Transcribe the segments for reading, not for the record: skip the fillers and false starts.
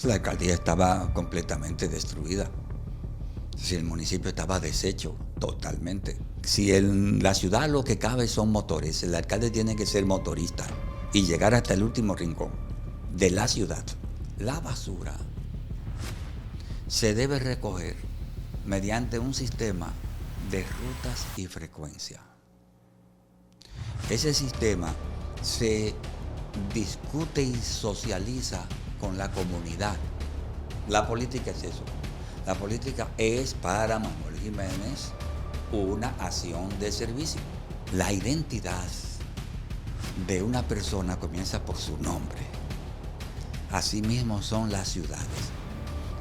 La alcaldía estaba completamente destruida. Si el municipio estaba deshecho totalmente. Si en la ciudad lo que cabe son motores, el alcalde tiene que ser motorista y llegar hasta el último rincón de la ciudad. La basura se debe recoger mediante un sistema de rutas y frecuencia. Ese sistema se discute y socializa con la comunidad. La política es eso. La política es para Manuel Jiménez una acción de servicio. La identidad de una persona comienza por su nombre. Asimismo son las ciudades.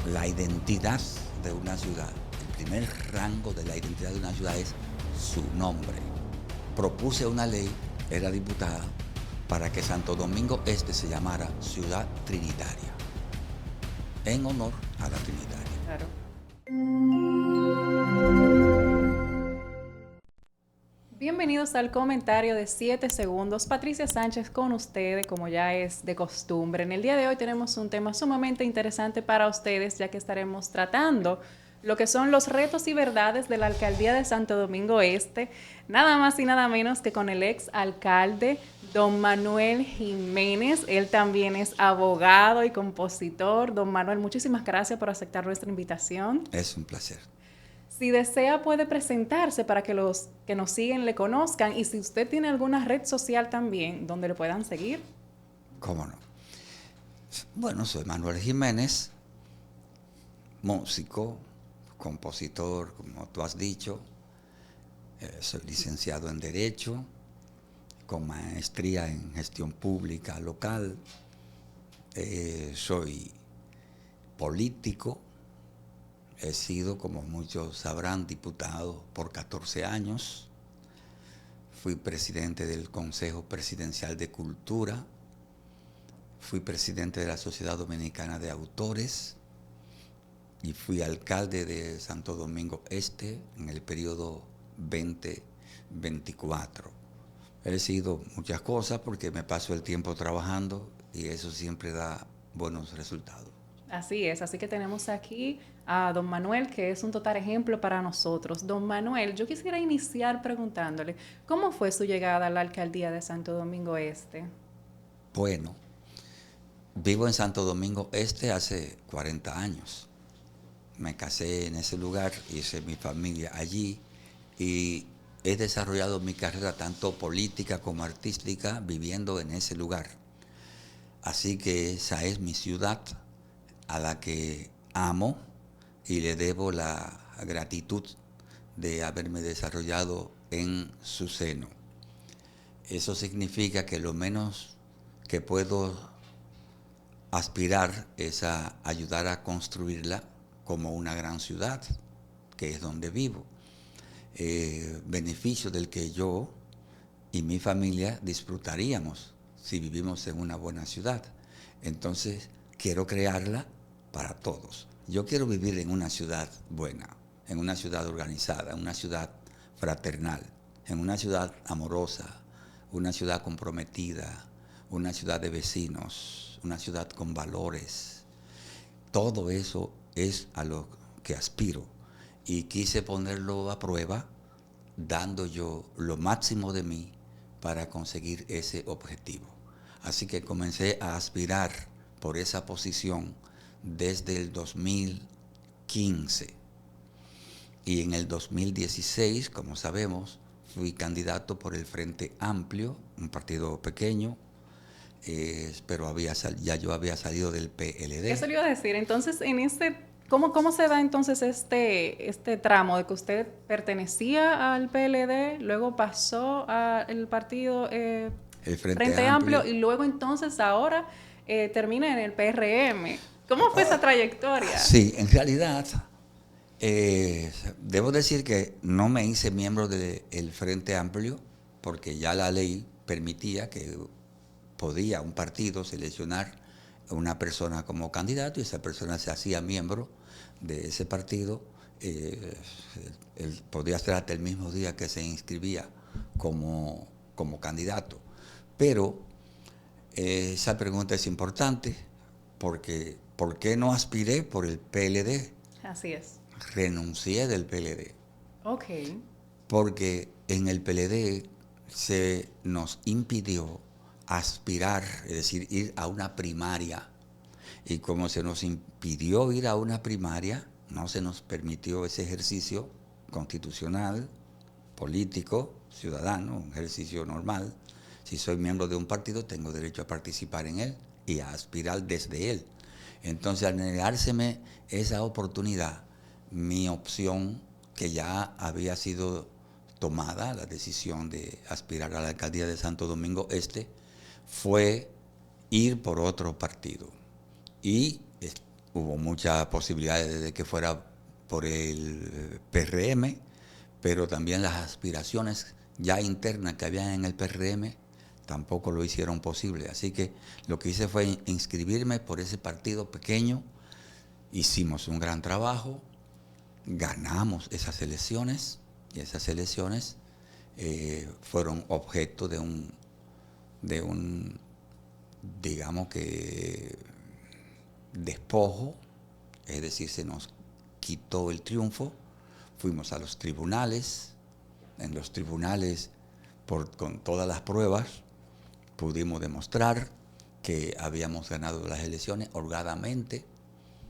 La identidad de una ciudad, el primer rango de la identidad de una ciudad es su nombre. Propuse una ley, era diputada, para que Santo Domingo Este se llamara Ciudad Trinitaria, en honor a la Trinitaria. Claro. Bienvenidos al comentario de 7 segundos. Patricia Sánchez con ustedes, como ya es de costumbre. En el día de hoy tenemos un tema sumamente interesante para ustedes, ya que estaremos tratando lo que son los retos y verdades de la alcaldía de Santo Domingo Este, nada más y nada menos que con el ex alcalde don Manuel Jiménez. Él también es abogado y compositor. Don Manuel, muchísimas gracias por aceptar nuestra invitación. Es un placer. Si desea, puede presentarse para que los que nos siguen le conozcan, y si usted tiene alguna red social también donde le puedan seguir. ¿Cómo no? Bueno, soy Manuel Jiménez, músico, compositor, como tú has dicho. Soy licenciado en Derecho, con maestría en Gestión Pública Local. Soy político. He sido, como muchos sabrán, diputado por 14 años. Fui presidente del Consejo Presidencial de Cultura. Fui presidente de la Sociedad Dominicana de Autores. Y fui alcalde de Santo Domingo Este en el periodo 2024. He sido muchas cosas porque me paso el tiempo trabajando y eso siempre da buenos resultados. Así es, así que tenemos aquí a don Manuel, que es un total ejemplo para nosotros. Don Manuel, yo quisiera iniciar preguntándole, ¿cómo fue su llegada a la alcaldía de Santo Domingo Este? Bueno, vivo en Santo Domingo Este hace 40 años. Me casé en ese lugar, hice mi familia allí y he desarrollado mi carrera tanto política como artística viviendo en ese lugar. Así que esa es mi ciudad a la que amo y le debo la gratitud de haberme desarrollado en su seno. Eso significa que lo menos que puedo aspirar es a ayudar a construirla como una gran ciudad, que es donde vivo. Beneficio del que yo y mi familia disfrutaríamos si vivimos en una buena ciudad. Entonces, quiero crearla para todos. Yo quiero vivir en una ciudad buena, en una ciudad organizada, en una ciudad fraternal, en una ciudad amorosa, una ciudad comprometida, una ciudad de vecinos, una ciudad con valores. Todo eso es a lo que aspiro y quise ponerlo a prueba dando yo lo máximo de mí para conseguir ese objetivo. Así que comencé a aspirar por esa posición desde el 2015 y en el 2016, como sabemos, fui candidato por el Frente Amplio, un partido pequeño, pero ya yo había salido del PLD. Eso le iba a decir. Entonces, ¿cómo se da entonces este tramo de que usted pertenecía al PLD, luego pasó al partido el Frente Amplio y luego entonces ahora termina en el PRM? ¿Cómo fue esa trayectoria? Sí, en realidad, debo decir que no me hice miembro del Frente Amplio porque ya la ley permitía que podía un partido seleccionar a una persona como candidato y esa persona se hacía miembro de ese partido. Él podía ser hasta el mismo día que se inscribía como candidato. Pero esa pregunta es importante porque ¿por qué no aspiré por el PLD? Así es. Renuncié del PLD. Ok. Porque en el PLD se nos impidió aspirar, es decir, ir a una primaria. Y como se nos impidió ir a una primaria, no se nos permitió ese ejercicio constitucional, político, ciudadano, un ejercicio normal. Si soy miembro de un partido, tengo derecho a participar en él y a aspirar desde él. Entonces, al negárseme esa oportunidad, mi opción, que ya había sido tomada, la decisión de aspirar a la alcaldía de Santo Domingo Este, fue ir por otro partido. Y hubo muchas posibilidades de que fuera por el PRM, pero también las aspiraciones ya internas que había en el PRM tampoco lo hicieron posible. Así que lo que hice fue inscribirme por ese partido pequeño, hicimos un gran trabajo, ganamos esas elecciones, y esas elecciones fueron objeto de un, digamos que, despojo, es decir, se nos quitó el triunfo, fuimos a los tribunales, en los tribunales, con todas las pruebas, pudimos demostrar que habíamos ganado las elecciones holgadamente.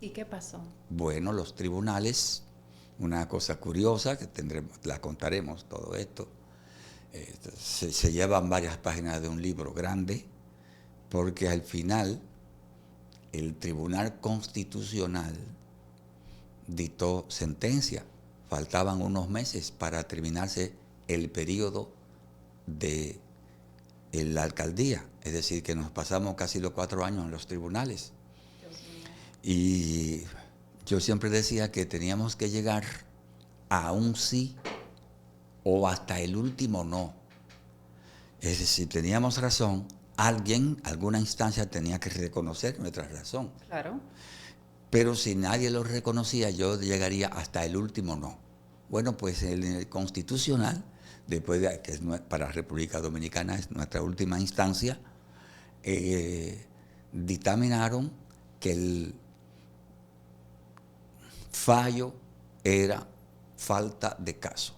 ¿Y qué pasó? Bueno, los tribunales, una cosa curiosa, que la contaremos todo esto, se llevan varias páginas de un libro grande, porque al final el Tribunal Constitucional dictó sentencia. Faltaban unos meses para terminarse el periodo de la alcaldía. Es decir, que nos pasamos casi los 4 años en los tribunales. Y yo siempre decía que teníamos que llegar a un sí o hasta el último no. Es decir, teníamos razón, alguna instancia tenía que reconocer nuestra razón. Claro. Pero si nadie lo reconocía, yo llegaría hasta el último no. Bueno, pues en el Constitucional, después de que para la República Dominicana es nuestra última instancia, dictaminaron que el fallo era falta de caso.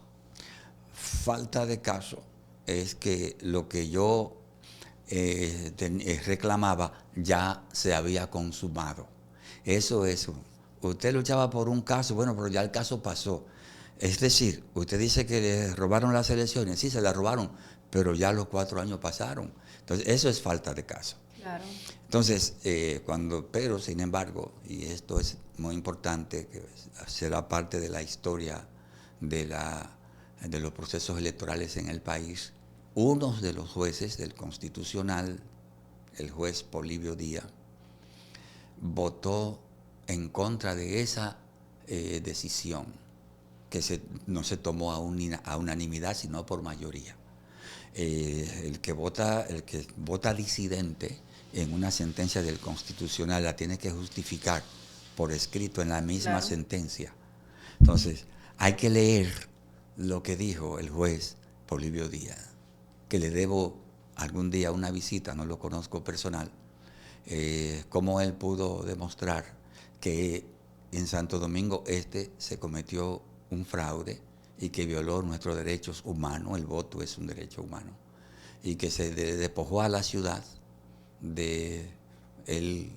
Falta de caso es que lo que yo reclamaba ya se había consumado. Eso. Usted luchaba por un caso, bueno, pero ya el caso pasó. Es decir, usted dice que le robaron las elecciones, sí, se las robaron, pero ya los 4 años pasaron. Entonces, eso es falta de caso. Claro. Entonces, pero sin embargo, y esto es muy importante, que será parte de la historia de los procesos electorales en el país, uno de los jueces del Constitucional, el juez Polibio Díaz, votó en contra de esa decisión, que no se tomó a unanimidad, sino por mayoría. El que vota disidente en una sentencia del Constitucional la tiene que justificar por escrito en la misma Claro. sentencia. Entonces, hay que leer lo que dijo el juez Polibio Díaz, que le debo algún día una visita, no lo conozco personal, cómo él pudo demostrar que en Santo Domingo Este se cometió un fraude y que violó nuestros derechos humanos, el voto es un derecho humano, y que se despojó a la ciudad de el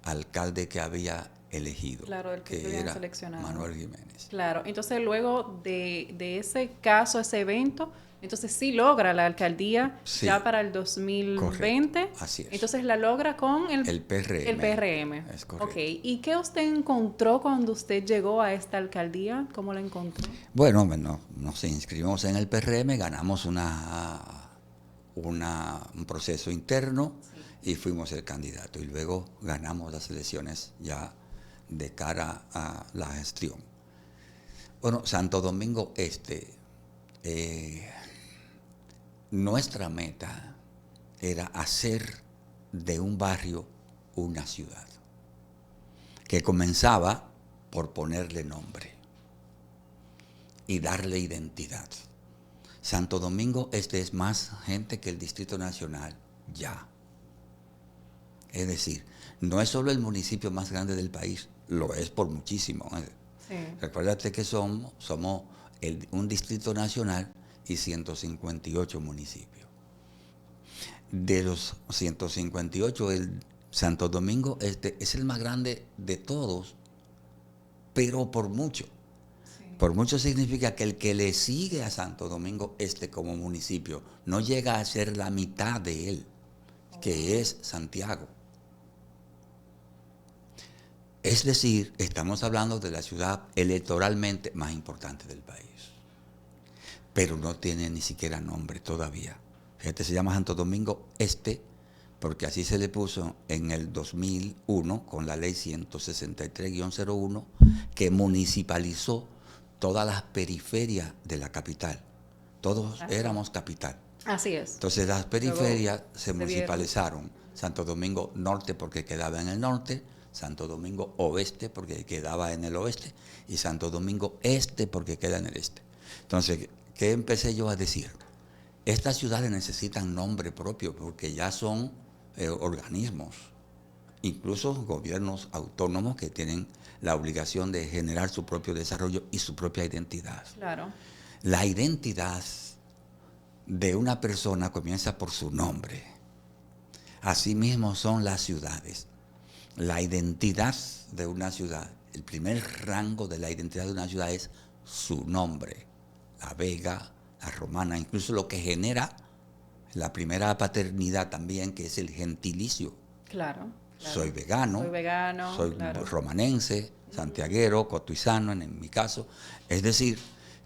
alcalde que había elegido, Claro, el que habían era seleccionado. Manuel Jiménez. Claro, entonces luego de ese caso, ese evento, entonces sí logra la alcaldía Sí, ya para el 2020. correcto, así es. Entonces la logra con El PRM. El PRM. Es correcto. Ok, ¿y qué usted encontró cuando usted llegó a esta alcaldía? ¿Cómo la encontró? Bueno, nos inscribimos en el PRM, ganamos un proceso interno y fuimos el candidato. Y luego ganamos las elecciones ya de cara a la gestión. Bueno, Santo Domingo Este, nuestra meta era hacer de un barrio una ciudad, que comenzaba por ponerle nombre y darle identidad. Santo Domingo Este es más gente que el Distrito Nacional, ya. Es decir, No es solo el municipio más grande del país, lo es por muchísimo. Sí. Recuérdate que somos un distrito nacional y 158 municipios. De los 158, el Santo Domingo Este es el más grande de todos, pero por mucho. Sí. Por mucho significa que el que le sigue a Santo Domingo Este como municipio no llega a ser la mitad de él, que es Santiago. Es decir, estamos hablando de la ciudad electoralmente más importante del país, pero no tiene ni siquiera nombre todavía. Fíjate, se llama Santo Domingo Este, porque así se le puso en el 2001 con la ley 163-01, que municipalizó todas las periferias de la capital. Todos éramos capital. Así es. Entonces las periferias se vieron. municipalizaron. Santo Domingo Norte porque quedaba en el norte, Santo Domingo Oeste porque quedaba en el oeste y Santo Domingo Este porque queda en el este. Entonces, ¿qué empecé yo a decir? Estas ciudades necesitan nombre propio porque ya son organismos, incluso gobiernos autónomos que tienen la obligación de generar su propio desarrollo y su propia identidad. Claro. La identidad de una persona comienza por su nombre. Asimismo son las ciudades. La identidad de una ciudad, el primer rango de la identidad de una ciudad es su nombre. La Vega, la Romana, incluso lo que genera la primera paternidad también, que es el gentilicio. Claro. Soy vegano, soy claro. romanense, santiaguero, cotuizano en mi caso. Es decir,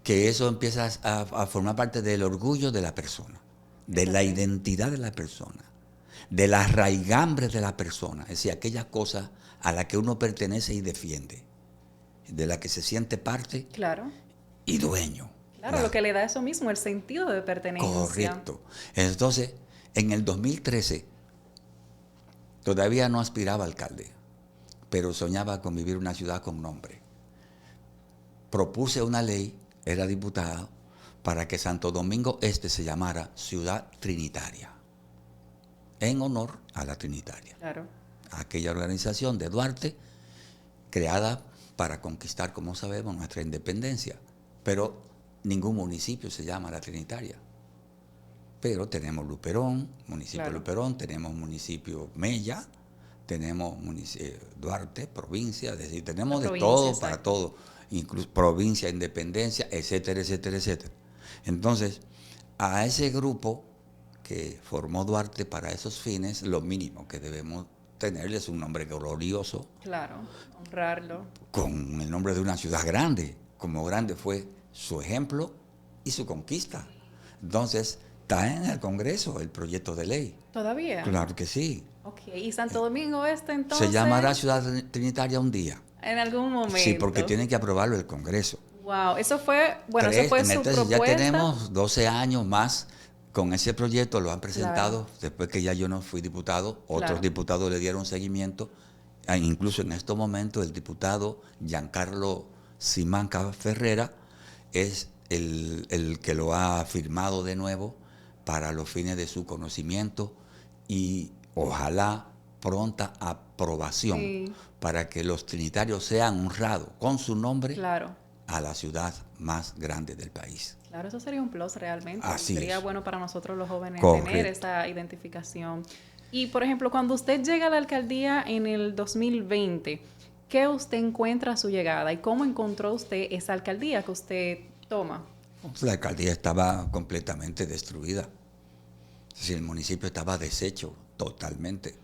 que eso empieza a formar parte del orgullo de la persona, de la identidad de la persona, de las raigambres de la persona, es decir, aquellas cosas a las que uno pertenece y defiende, de la que se siente parte y dueño. Claro, lo que le da eso mismo, el sentido de pertenencia. Correcto. Entonces, en el 2013, todavía no aspiraba a alcalde, pero soñaba con vivir una ciudad con nombre. Propuse una ley, era diputado, para que Santo Domingo Este se llamara Ciudad Trinitaria, en honor a la Trinitaria. Claro. Aquella organización de Duarte, creada para conquistar, como sabemos, nuestra independencia. Pero ningún municipio se llama la Trinitaria. Pero tenemos Luperón, municipio Luperón, tenemos municipio Mella, tenemos Duarte, provincia, es decir, tenemos de todo para todo, incluso provincia, independencia, etcétera, etcétera, etcétera. Entonces, a ese grupo que formó Duarte para esos fines, lo mínimo que debemos tenerle es un nombre glorioso. Claro, honrarlo. Con el nombre de una ciudad grande, como grande fue su ejemplo y su conquista. Entonces, está en el Congreso el proyecto de ley. ¿Todavía? Claro que sí. Ok, ¿y Santo Domingo Este entonces? Se llamará Ciudad Trinitaria un día. En algún momento. Sí, porque tiene que aprobarlo el Congreso. Wow, eso fue, bueno, eso fue su propuesta. Ya tenemos 12 años más con ese proyecto, lo han presentado después que ya yo no fui diputado, otros diputados le dieron seguimiento, incluso en estos momentos el diputado Giancarlo Simanca Ferrera es el que lo ha firmado de nuevo para los fines de su conocimiento y ojalá pronta aprobación para que los trinitarios sean honrados con su nombre a la ciudad más grande del país. Claro, eso sería un plus realmente. Así sería es. Bueno para nosotros los jóvenes Correcto. Tener esa identificación. Y, por ejemplo, cuando usted llega a la alcaldía en el 2020, ¿qué usted encuentra a su llegada? ¿Y cómo encontró usted esa alcaldía que usted toma? La alcaldía estaba completamente destruida. Es decir, el municipio estaba deshecho totalmente.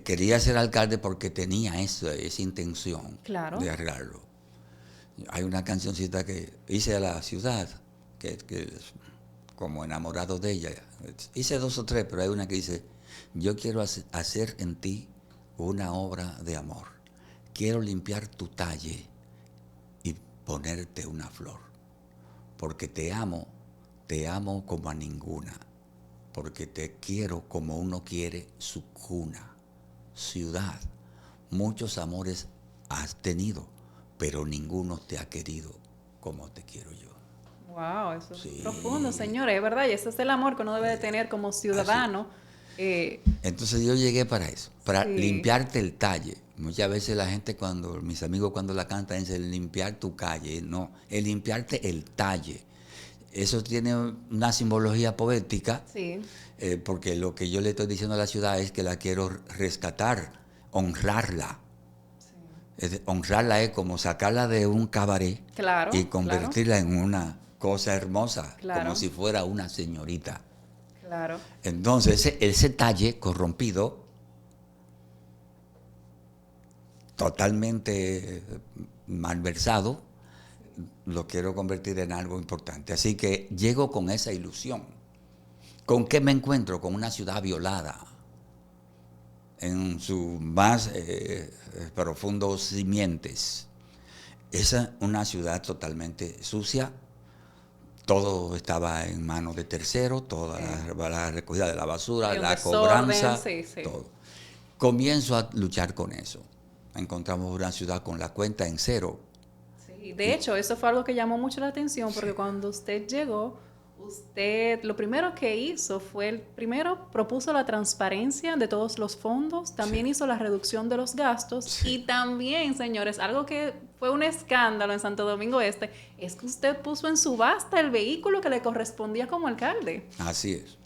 Quería ser alcalde porque tenía esa intención de arreglarlo. Hay una cancioncita que hice a la ciudad, que como enamorado de ella. Hice 2 o 3, pero hay una que dice: yo quiero hacer en ti una obra de amor. Quiero limpiar tu talle y ponerte una flor. Porque te amo como a ninguna. Porque te quiero como uno quiere su cuna. Ciudad, muchos amores has tenido, pero ninguno te ha querido como te quiero yo. Wow, eso es profundo, señores, es verdad, y ese es el amor que uno debe de tener como ciudadano. Entonces yo llegué para eso, para Sí. limpiarte el talle. Muchas veces la gente mis amigos cuando la cantan dicen limpiar tu calle, no, es limpiarte el talle. Eso tiene una simbología poética, Sí. porque lo que yo le estoy diciendo a la ciudad es que la quiero rescatar, honrarla. Honrarla es como sacarla de un cabaret Claro, y claro, convertirla en una cosa hermosa, Claro. como si fuera una señorita. claro. Entonces, ese talle corrompido, totalmente malversado, lo quiero convertir en algo importante. Así que llego con esa ilusión. ¿Con qué me encuentro? Con una ciudad violada en sus más profundos simientes. Esa una ciudad totalmente sucia. Todo estaba en manos de terceros, toda la recogida de la basura, Hay un la desorden, cobranza, sí, sí. todo. Comienzo a luchar con eso. Encontramos una ciudad con la cuenta en cero. Sí, de hecho, eso fue algo que llamó mucho la atención porque Sí. cuando usted llegó, usted lo primero que hizo fue, primero propuso la transparencia de todos los fondos, también Sí. hizo la reducción de los gastos Sí. y también, señores, algo que fue un escándalo en Santo Domingo Este, es que usted puso en subasta el vehículo que le correspondía como alcalde. Así es.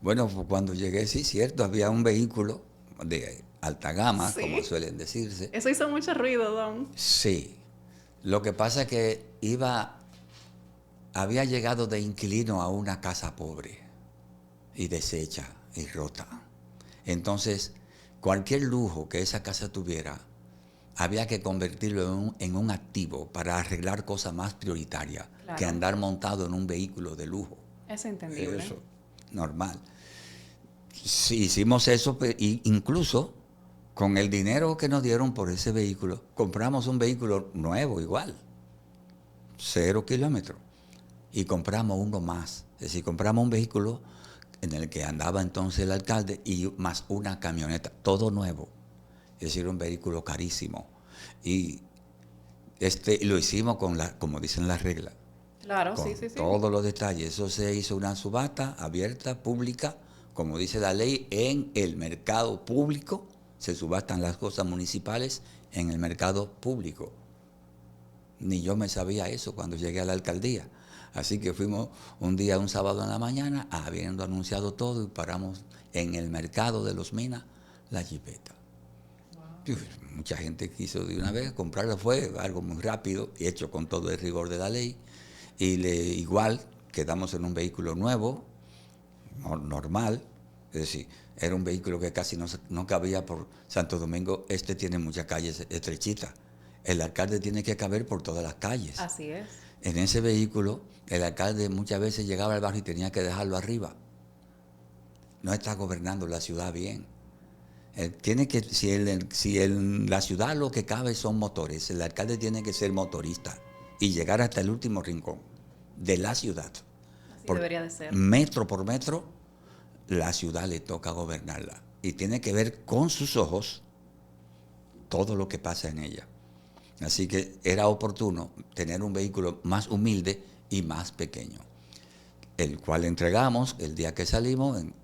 Bueno, pues cuando llegué, sí, cierto, había un vehículo de alta gama, como Sí. suelen decirse. Eso hizo mucho ruido, Don. Sí. Lo que pasa es que había llegado de inquilino a una casa pobre y deshecha y rota. Entonces, cualquier lujo que esa casa tuviera, había que convertirlo en un activo para arreglar cosas más prioritarias Claro. que andar montado en un vehículo de lujo. Es entendible. Eso, normal. Sí, hicimos eso, incluso con el dinero que nos dieron por ese vehículo, compramos un vehículo nuevo igual, 0 kilómetros, y compramos uno más. Es decir, compramos un vehículo en el que andaba entonces el alcalde y más una camioneta, todo nuevo. Es decir, un vehículo carísimo. Y lo hicimos como dicen las reglas, Claro, con sí, sí, sí. todos los detalles. Eso se hizo una subasta abierta, pública, como dice la ley, en el mercado público. Se subastan las cosas municipales en el mercado público. Ni yo me sabía eso cuando llegué a la alcaldía. Así que fuimos un día, un sábado en la mañana, habiendo anunciado todo, y paramos en el mercado de Los Minas la jipeta. Mucha gente quiso de una vez comprarla, fue algo muy rápido y hecho con todo el rigor de la ley. Y igual quedamos en un vehículo nuevo, normal, es decir, era un vehículo que casi no cabía por Santo Domingo. Este tiene muchas calles estrechitas. El alcalde tiene que caber por todas las calles. Así es. En ese vehículo, el alcalde muchas veces llegaba al barrio y tenía que dejarlo arriba. No está gobernando la ciudad bien. Tiene que, la ciudad lo que cabe son motores, el alcalde tiene que ser motorista y llegar hasta el último rincón de la ciudad. Así debería de ser. Metro por metro, la ciudad le toca gobernarla y tiene que ver con sus ojos todo lo que pasa en ella. Así que era oportuno tener un vehículo más humilde y más pequeño, el cual entregamos el día que salimos en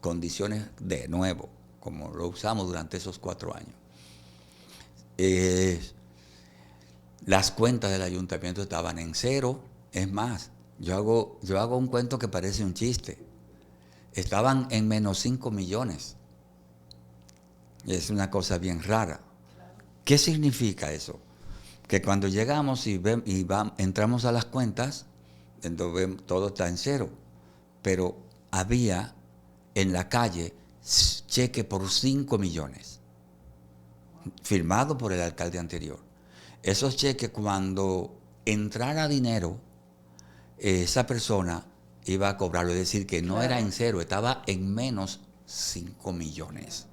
condiciones de nuevo, como lo usamos durante esos 4 años. Las cuentas del ayuntamiento estaban en cero. Es más, yo hago un cuento que parece un chiste. Estaban en menos 5 millones. Es una cosa bien rara. ¿Qué significa eso? Que cuando llegamos entramos a las cuentas, entonces todo está en cero. Pero había en la calle cheque por 5 millones, firmado por el alcalde anterior. Esos cheques, cuando entrara dinero, esa persona iba a cobrarlo, es decir, que no era en cero, estaba en menos 5 millones.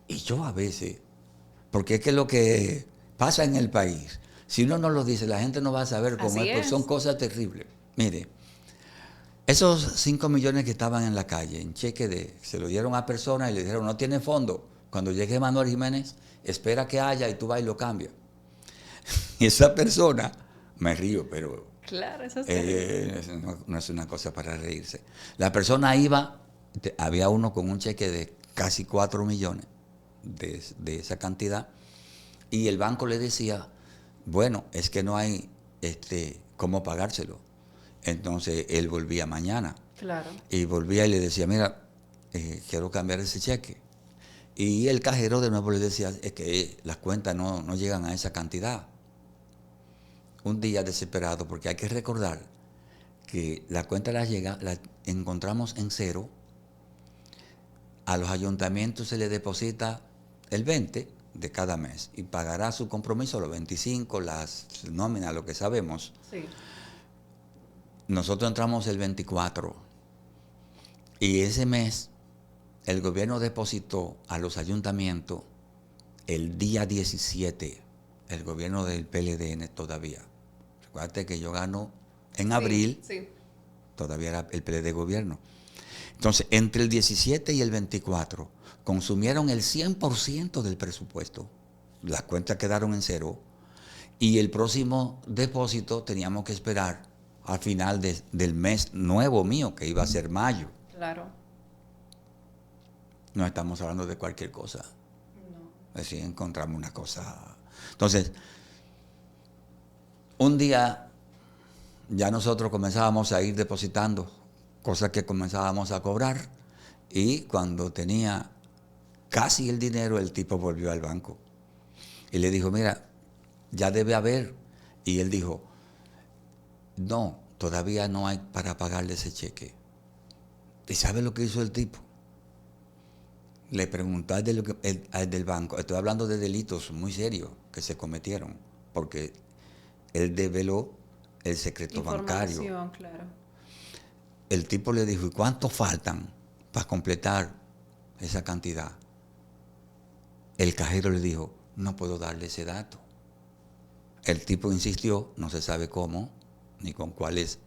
Y yo a veces, porque es que lo que pasa en el país, si uno no lo dice, la gente no va a saber cómo es, porque son cosas terribles. Mire, esos 5 millones que estaban en la calle, en cheque se lo dieron a personas y le dijeron, no tiene fondo. Cuando llegue Manuel Jiménez, espera que haya y tú vas y lo cambias. Y esa persona, me río, pero claro, eso es no es una cosa para reírse. La persona iba, había uno con un cheque de casi 4 millones de esa cantidad, y el banco le decía, bueno, es que no hay cómo pagárselo. Entonces él volvía mañana. Claro. Y volvía y le decía, mira, quiero cambiar ese cheque. Y el cajero de nuevo le decía, es que las cuentas no llegan a esa cantidad. Un día desesperado, porque hay que recordar que la cuenta la encontramos en cero. A los ayuntamientos se les deposita el 20 de cada mes y pagará su compromiso los 25, las nóminas, lo que sabemos. Sí. Nosotros entramos el 24 y ese mes el gobierno depositó a los ayuntamientos el día 17, el gobierno del PLDN todavía. Recuerda que yo gano en abril, sí. Todavía era el PLD gobierno. Entonces, entre el 17 y el 24, consumieron el 100% del presupuesto. Las cuentas quedaron en cero. Y el próximo depósito teníamos que esperar al final del mes nuevo mío, que iba a ser mayo. Claro. No estamos hablando de cualquier cosa. No. Es decir, encontramos una cosa. Entonces, un día ya nosotros comenzábamos a ir depositando cosas que comenzábamos a cobrar, y cuando tenía casi el dinero, el tipo volvió al banco y le dijo, mira, ya debe haber. Y él dijo, no, todavía no hay para pagarle ese cheque. ¿Y sabe lo que hizo el tipo? Le preguntó al del banco, estoy hablando de delitos muy serios que se cometieron, porque él develó el secreto bancario. Claro. El tipo le dijo, ¿y cuántos faltan para completar esa cantidad? El cajero le dijo, no puedo darle ese dato. El tipo insistió, no se sabe cómo, ni con cuáles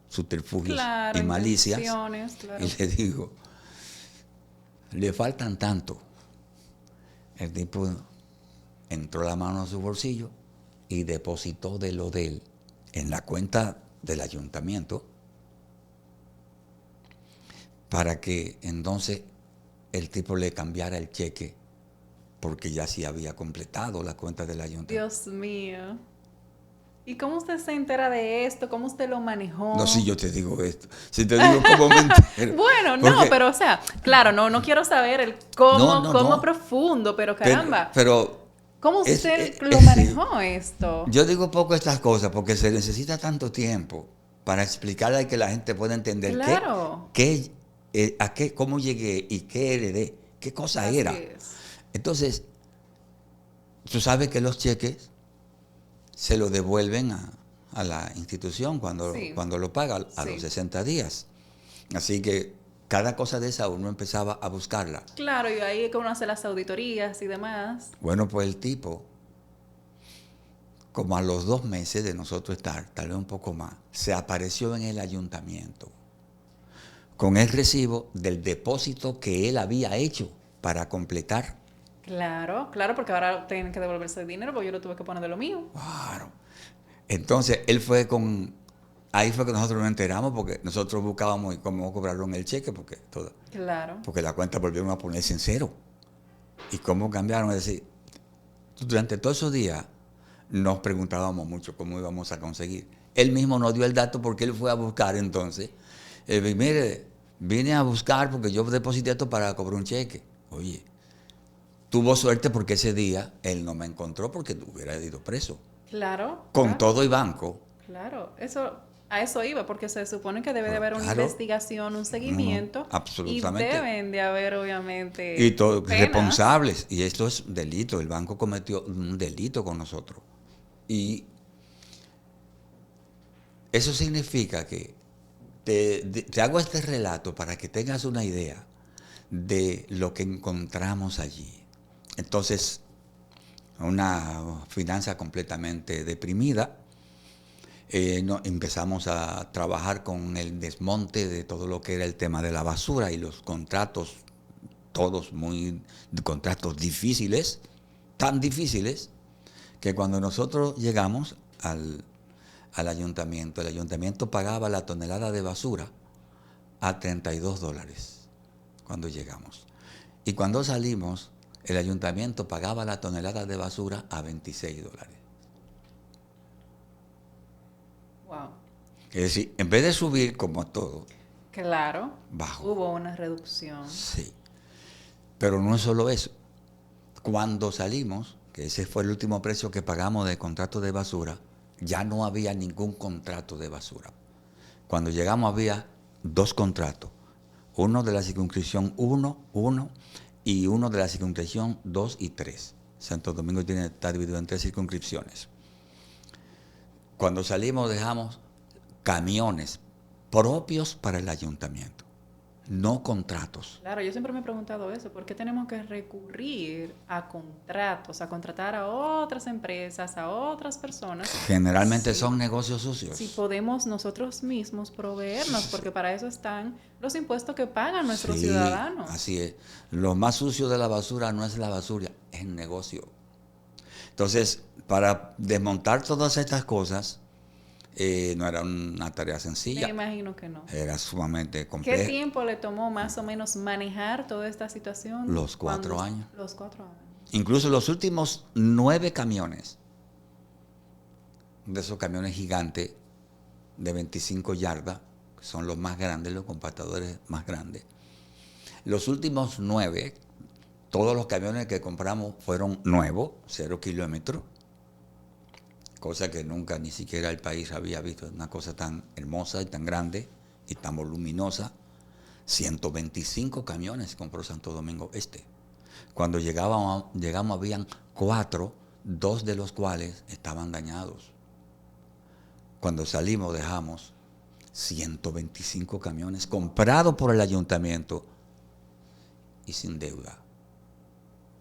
subterfugios y malicias. Claro. Y le dijo, le faltan tanto. El tipo entró la mano a su bolsillo y depositó de lo de él en la cuenta del ayuntamiento, para que entonces el tipo le cambiara el cheque, porque ya sí había completado la cuenta del ayuntamiento. Dios mío. ¿Y cómo usted se entera de esto? ¿Cómo usted lo manejó? No, si yo te digo esto. Si te digo cómo me entero. Bueno, no, pero o sea, claro, no quiero saber el cómo profundo, pero caramba. Pero ¿cómo usted lo manejó esto? Yo digo poco estas cosas porque se necesita tanto tiempo para explicarle, y que la gente pueda entender claro. cómo llegué y qué heredé, qué cosa Así era. Es. Entonces, tú sabes que los cheques se los devuelven a la institución cuando lo paga a los 60 días. Así que cada cosa de esa uno empezaba a buscarla. Claro, y ahí es que uno hace las auditorías y demás. Bueno, pues el tipo, como a los 2 meses de nosotros estar, tal vez un poco más, se apareció en el ayuntamiento con el recibo del depósito que él había hecho para completar. Claro, porque ahora tienen que devolverse el dinero, porque yo lo tuve que poner de lo mío. Claro. Entonces, él fue ahí fue que nosotros nos enteramos, porque nosotros buscábamos cómo cobraron el cheque, porque la cuenta volvieron a ponerse en cero. ¿Y cómo cambiaron? Es decir, durante todos esos días nos preguntábamos mucho cómo íbamos a conseguir. Él mismo nos dio el dato porque él fue a buscar entonces. Mire, vine a buscar porque yo deposité esto para cobrar un cheque. Oye, tuvo suerte porque ese día él no me encontró, porque hubiera ido preso. Claro. Con todo y banco. Claro, a eso iba, porque se supone que debe de haber una investigación, un seguimiento. Absolutamente. Y deben de haber, obviamente, y todos penas. Responsables. Y esto es delito. El banco cometió un delito con nosotros. Y eso significa que te hago este relato para que tengas una idea de lo que encontramos allí. Entonces, una finanza completamente deprimida. Empezamos a trabajar con el desmonte de todo lo que era el tema de la basura y los contratos, todos contratos difíciles, tan difíciles, que cuando nosotros llegamos al ayuntamiento, el ayuntamiento pagaba la tonelada de basura a $32. cuando llegamos. Y cuando salimos, el ayuntamiento pagaba la tonelada de basura a $26. Wow. Es decir, en vez de subir como todo, Claro. bajó. Hubo una reducción. Sí. Pero no es solo eso. Cuando salimos, que ese fue el último precio que pagamos de contrato de basura, ya no había ningún contrato de basura. Cuando llegamos había 2 contratos. Uno de la circunscripción 1 y uno de la circunscripción 2 y 3. Santo Domingo está dividido en 3 circunscripciones. Cuando salimos dejamos camiones propios para el ayuntamiento, no contratos. Claro, yo siempre me he preguntado eso, ¿por qué tenemos que recurrir a contratos, a contratar a otras empresas, a otras personas? Generalmente Sí. son negocios sucios. Si podemos nosotros mismos proveernos, porque para eso están los impuestos que pagan nuestros Sí, ciudadanos. así es. Lo más sucio de la basura no es la basura, es el negocio. Entonces, para desmontar todas estas cosas, no era una tarea Me sencilla. imagino que no. Era sumamente ¿Qué compleja. tiempo le tomó más o menos manejar toda esta situación? Los 4 años. Los 4 años. Incluso los últimos 9 camiones, de esos camiones gigantes de 25 yardas, que son los más grandes, los compactadores más grandes. Los últimos 9, todos los camiones que compramos fueron nuevos, 0 kilómetros, cosa que nunca ni siquiera el país había visto, una cosa tan hermosa y tan grande y tan voluminosa. 125 camiones compró Santo Domingo Este. Cuando llegamos habían 4, 2 de los cuales estaban dañados. Cuando salimos dejamos 125 camiones comprados por el ayuntamiento y sin deuda.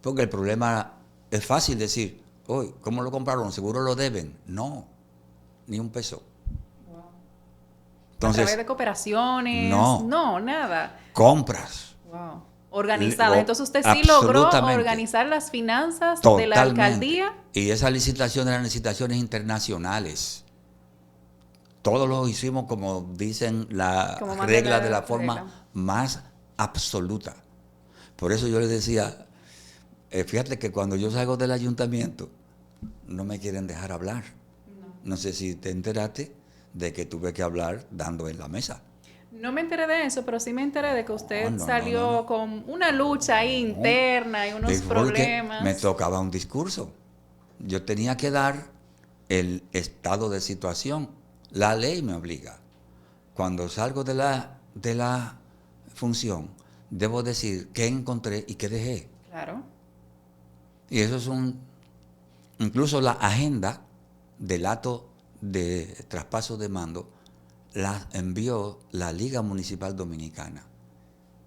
Porque el problema es fácil decir, hoy, ¿cómo lo compraron? ¿Seguro lo deben? No, ni un peso. Wow. Entonces, ¿A través de cooperaciones? No, nada. compras. Wow. Organizadas. Entonces usted sí logró Absolutamente. organizar las finanzas de Totalmente. la alcaldía. Y esas licitaciones eran licitaciones internacionales. Todos lo hicimos como dicen la Como manda regla la de la regla. forma más absoluta. Por eso yo les decía, fíjate que cuando yo salgo del ayuntamiento, no me quieren dejar hablar. No sé si te enteraste de que tuve que hablar dando en la mesa. No me enteré de eso, pero sí me enteré de que usted No, salió con una lucha ahí interna y unos Porque problemas. me tocaba un discurso. Yo tenía que dar el estado de situación. La ley me obliga. Cuando salgo de la función, debo decir qué encontré y qué dejé. Claro. Y eso es incluso la agenda del acto de traspaso de mando la envió la Liga Municipal Dominicana.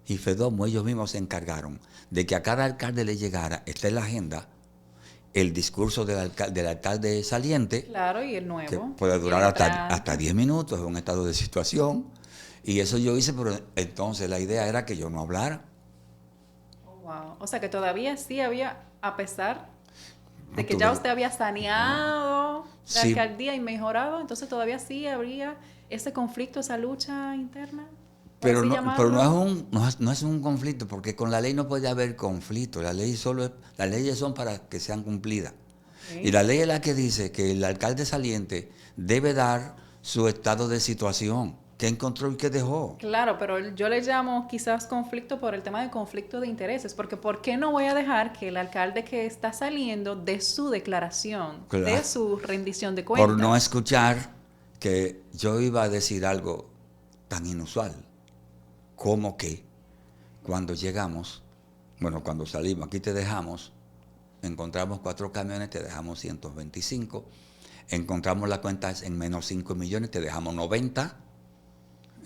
Y FEDOMO, ellos mismos se encargaron de que a cada alcalde le llegara, está en la agenda, el discurso del alcalde saliente, Claro, y el que nuevo. puede y el durar entrante. hasta 10 minutos, es un estado de situación. Y eso yo hice, pero entonces la idea era que yo no hablara. Oh, wow. O sea que todavía sí había, a pesar de No que tuve- ya usted había saneado la Sí. alcaldía y mejorado, entonces todavía sí habría ese conflicto, esa lucha interna. por Pero así no, llamarlo. no es un conflicto, porque con la ley no puede haber conflicto. Las leyes son para que sean cumplidas. Ok. Y la ley es la que dice que el alcalde saliente debe dar su estado de situación, qué encontró y qué dejó. Claro, pero yo le llamo quizás conflicto por el tema de conflicto de intereses, porque ¿por qué no voy a dejar que el alcalde que está saliendo dé su declaración, Claro. dé su rendición de cuentas? Por no escuchar que yo iba a decir algo tan inusual, como que cuando cuando salimos, aquí te dejamos, encontramos 4 camiones, te dejamos 125, encontramos las cuentas en menos 5 millones, te dejamos 90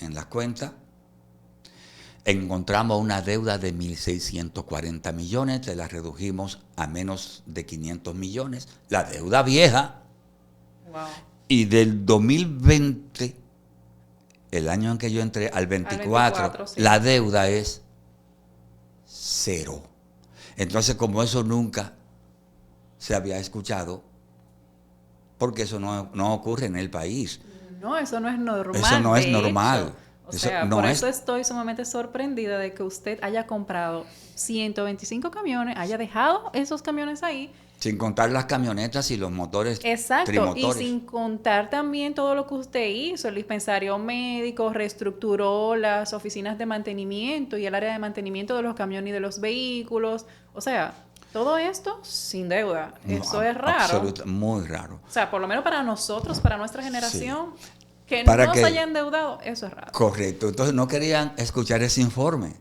en las cuentas, encontramos una deuda de 1.640 millones, te la redujimos a menos de 500 millones, la deuda vieja. Wow. Y del 2020, el año en que yo entré, al 24, sí. la deuda es 0. Entonces, como eso nunca se había escuchado, porque eso no ocurre en el país. No, eso no es normal. Eso no es de normal. hecho. O Eso sea, no por es, eso estoy sumamente sorprendida de que usted haya comprado 125 camiones, haya dejado esos camiones ahí. sin contar las camionetas y los motores Exacto, y trimotores. sin contar también todo lo que usted hizo, el dispensario médico, reestructuró las oficinas de mantenimiento y el área de mantenimiento de los camiones y de los vehículos. O sea, todo esto sin deuda. No, Eso es raro. muy raro. O sea, por lo menos para nosotros, para nuestra Sí. generación, que Para no se que, haya endeudado, eso es raro. correcto. Entonces no querían escuchar ese informe.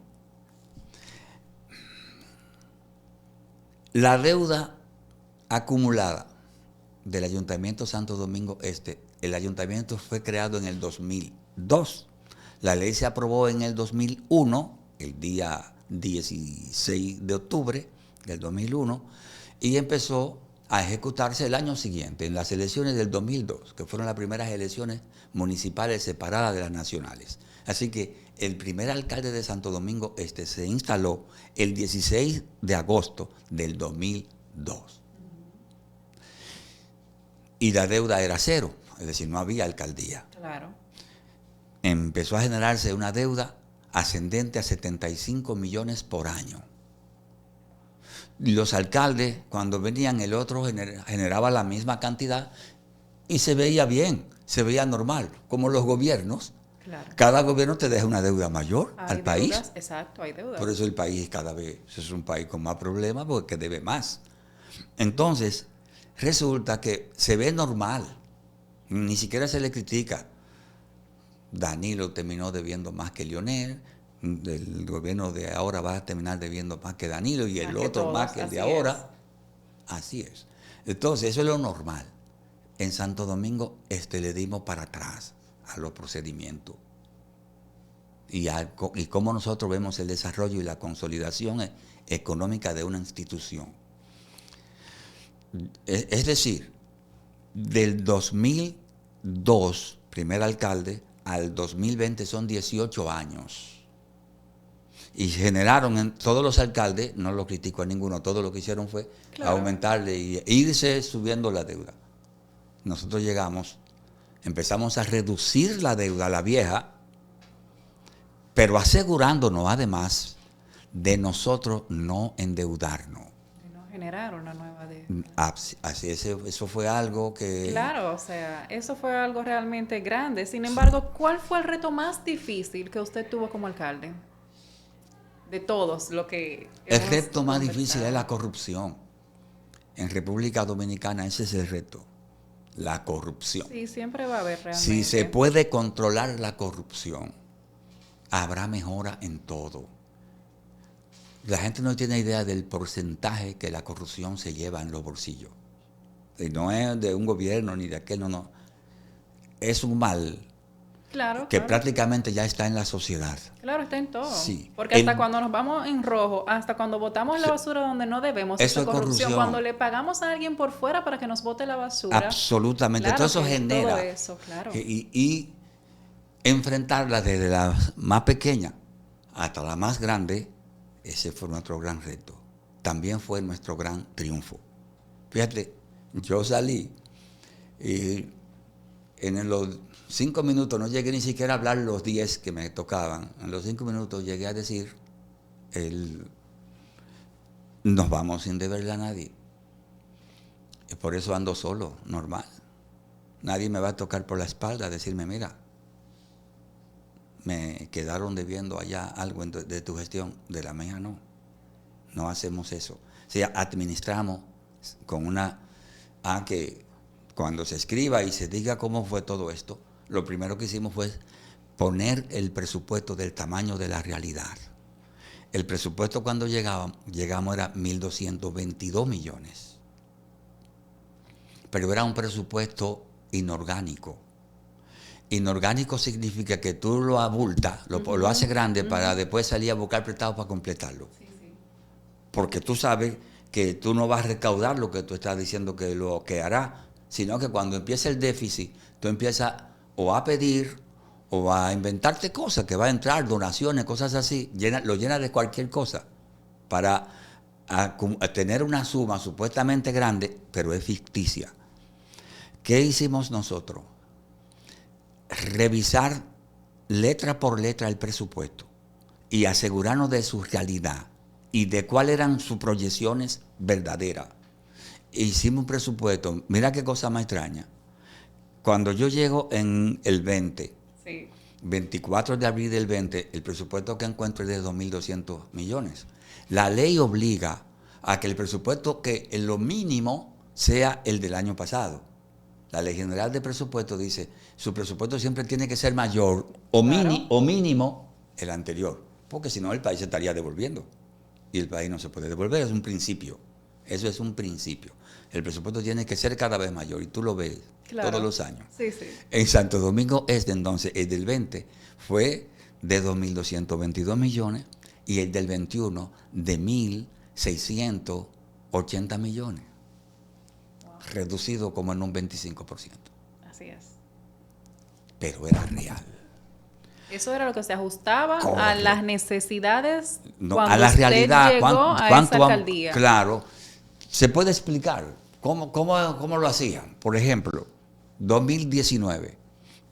La deuda acumulada del Ayuntamiento Santo Domingo Este, el ayuntamiento fue creado en el 2002. La ley se aprobó en el 2001, el día 16 de octubre del 2001, y empezó a ejecutarse el año siguiente, en las elecciones del 2002, que fueron las primeras elecciones municipales separadas de las nacionales. Así que el primer alcalde de Santo Domingo Este se instaló el 16 de agosto del 2002. Y la deuda era cero, es decir, no había alcaldía. Claro. Empezó a generarse una deuda ascendente a 75 millones por año. Los alcaldes, cuando venían, el otro generaba la misma cantidad y se veía bien, se veía normal, como los gobiernos. Claro. Cada gobierno te deja una deuda mayor Hay al país. deudas, exacto, hay deudas. Por eso el país cada vez es un país con más problemas porque debe más. Entonces, resulta que se ve normal, ni siquiera se le critica. Danilo terminó debiendo más que Lionel, el gobierno de ahora va a terminar debiendo más que Danilo y el Más que otro todos, más que el de así es. ahora. Así es. Entonces, eso es lo normal. En Santo Domingo le dimos para atrás a los procedimientos. Y cómo nosotros vemos el desarrollo y la consolidación económica de una institución. Es decir, del 2002, primer alcalde, al 2020 son 18 años. Y generaron, todos los alcaldes, no lo critico a ninguno, todo lo que hicieron fue aumentarle e irse subiendo la deuda. Nosotros llegamos, empezamos a reducir la deuda, la vieja, pero asegurándonos además de nosotros no endeudarnos. De no generar una nueva deuda. Así es, eso fue algo que... Claro, o sea, eso fue algo realmente grande. Sin embargo, ¿cuál fue el reto más difícil que usted tuvo como alcalde? De todos, lo que... El hemos reto más difícil conversado. es la corrupción. En República Dominicana ese es el reto, la corrupción. Sí, siempre va a haber realmente. Si se puede controlar la corrupción, habrá mejora en todo. La gente no tiene idea del porcentaje que la corrupción se lleva en los bolsillos. Y no es de un gobierno ni de aquel, no. Es un mal Claro, que claro. prácticamente ya está en la sociedad. Claro, está en todo. Sí. Porque hasta cuando nos vamos en rojo, hasta cuando botamos la basura donde no debemos, Eso esa es corrupción. Cuando le pagamos a alguien por fuera para que nos bote la basura. Absolutamente. Claro Todo eso que genera. todo eso, claro. Y enfrentarla desde la más pequeña hasta la más grande, ese fue nuestro gran reto. También fue nuestro gran triunfo. Fíjate, yo salí y en los 5 minutos, no llegué ni siquiera a hablar los 10 que me tocaban. En los 5 minutos llegué a decir, nos vamos sin deberle a nadie. Y por eso ando solo, normal. Nadie me va a tocar por la espalda, decirme, mira, me quedaron debiendo allá algo de tu gestión. De la mía no. No hacemos eso. O sea, administramos con una... que cuando se escriba y se diga cómo fue todo esto, lo primero que hicimos fue poner el presupuesto del tamaño de la realidad. El presupuesto cuando llegamos era 1.222 millones. Pero era un presupuesto inorgánico. Inorgánico significa que tú lo abultas, lo haces grande para después salir a buscar prestado para completarlo. Sí, sí. Porque tú sabes que tú no vas a recaudar lo que tú estás diciendo que lo que hará, sino que cuando empieza el déficit, tú empiezas o a pedir o a inventarte cosas, que va a entrar, donaciones, cosas así, lo llena de cualquier cosa para a tener una suma supuestamente grande, pero es ficticia. ¿Qué hicimos nosotros? Revisar letra por letra el presupuesto y asegurarnos de su realidad y de cuáles eran sus proyecciones verdaderas. Hicimos un presupuesto, mira qué cosa más extraña. Cuando yo llego en el 20, Sí. 24 de abril del 20, el presupuesto que encuentro es de 2.200 millones. La ley obliga a que el presupuesto que en lo mínimo sea el del año pasado. La Ley General de Presupuesto dice, su presupuesto siempre tiene que ser mayor o, Claro. o mínimo el anterior, porque si no el país se estaría devolviendo. Y el país no se puede devolver, es un principio. Eso es un principio. El presupuesto tiene que ser cada vez mayor y tú lo ves Claro. todos los años. Sí, sí. En Santo Domingo este entonces, el del 20 fue de 2.222 millones y el del 21 de 1.680 millones. Wow. Reducido como en un 25%. Así es. Pero era real. Eso era lo que se ajustaba Correcto. a las necesidades No, cuando a la usted realidad, llegó a esa alcaldía. Claro, se puede explicar cómo lo hacían. Por ejemplo, 2019,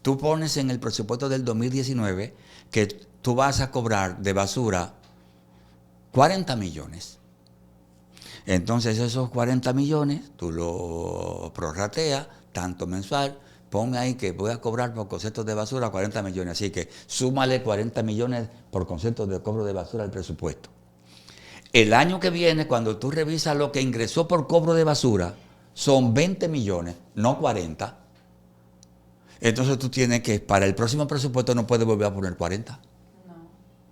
tú pones en el presupuesto del 2019 que tú vas a cobrar de basura 40 millones. Entonces esos 40 millones, tú lo prorrateas, tanto mensual, ponme ahí que voy a cobrar por conceptos de basura 40 millones. Así que súmale 40 millones por conceptos de cobro de basura al presupuesto. El año que viene, cuando tú revisas lo que ingresó por cobro de basura, son 20 millones, no 40. Entonces tú tienes que, para el próximo presupuesto no puedes volver a poner 40. No.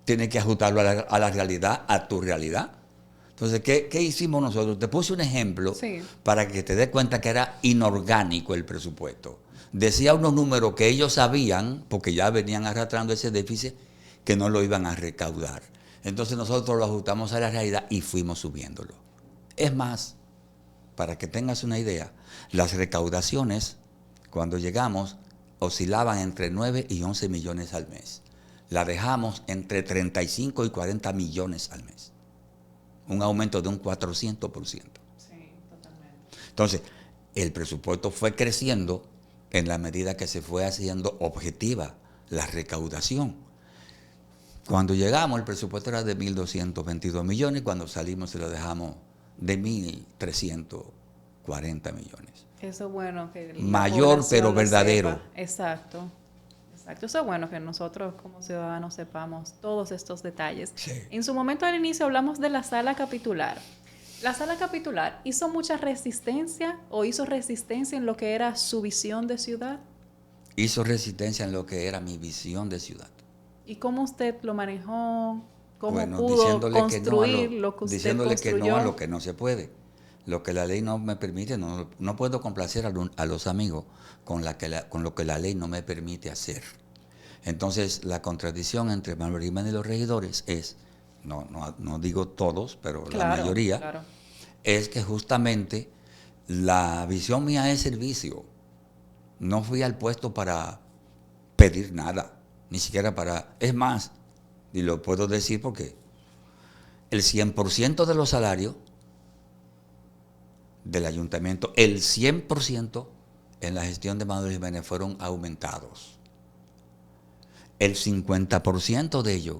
Tienes que ajustarlo a la realidad, a tu realidad. Entonces, ¿qué hicimos nosotros? Te puse un ejemplo para que te des cuenta que era inorgánico el presupuesto. Decía unos números que ellos sabían, porque ya venían arrastrando ese déficit, que no lo iban a recaudar. Entonces nosotros lo ajustamos a la realidad y fuimos subiéndolo. Es más, para que tengas una idea, las recaudaciones, cuando llegamos, oscilaban entre 9 y 11 millones al mes. La dejamos entre 35 y 40 millones al mes. Un aumento de un 400%. Sí, totalmente. Entonces, el presupuesto fue creciendo en la medida que se fue haciendo objetiva la recaudación. Cuando llegamos, el presupuesto era de 1.222 millones, cuando salimos se lo dejamos de 1.340 millones. Eso es bueno que mayor pero verdadero. Sepa. Exacto. Exacto. Eso es bueno que nosotros como ciudadanos sepamos todos estos detalles. Sí. En su momento al inicio hablamos de la sala capitular. ¿La sala capitular hizo mucha resistencia o hizo resistencia en lo que era su visión de ciudad? Hizo resistencia en lo que era mi visión de ciudad. ¿Y cómo usted lo manejó? ¿Cómo pudo diciéndole construir que no lo que usted diciéndole construyó? que no a lo que no se puede. Lo que la ley no me permite, no puedo complacer a los amigos con lo que la ley no me permite hacer. Entonces, la contradicción entre Manuel Jiménez y los regidores es, no digo todos, pero la mayoría, es que justamente la visión mía es servicio. No fui al puesto para pedir nada, ni siquiera para... Es más, y lo puedo decir porque el 100% de los salarios del ayuntamiento, el 100% en la gestión de Manuel Jiménez fueron aumentados. El 50% de ellos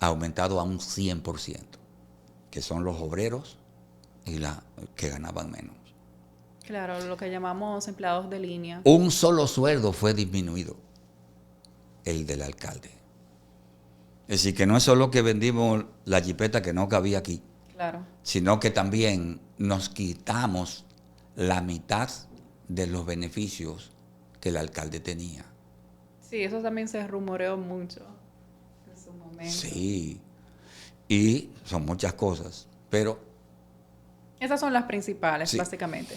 ha aumentado a un 100%, que son los obreros y que ganaban menos. Claro, lo que llamamos empleados de línea. Un solo sueldo fue disminuido, el del alcalde. Es decir, que no es solo que vendimos la jipeta que no cabía aquí, claro, sino que también nos quitamos la mitad de los beneficios que el alcalde tenía. Sí, eso también se rumoreó mucho en su momento. Sí, y son muchas cosas, pero... Esas son las principales, sí, básicamente.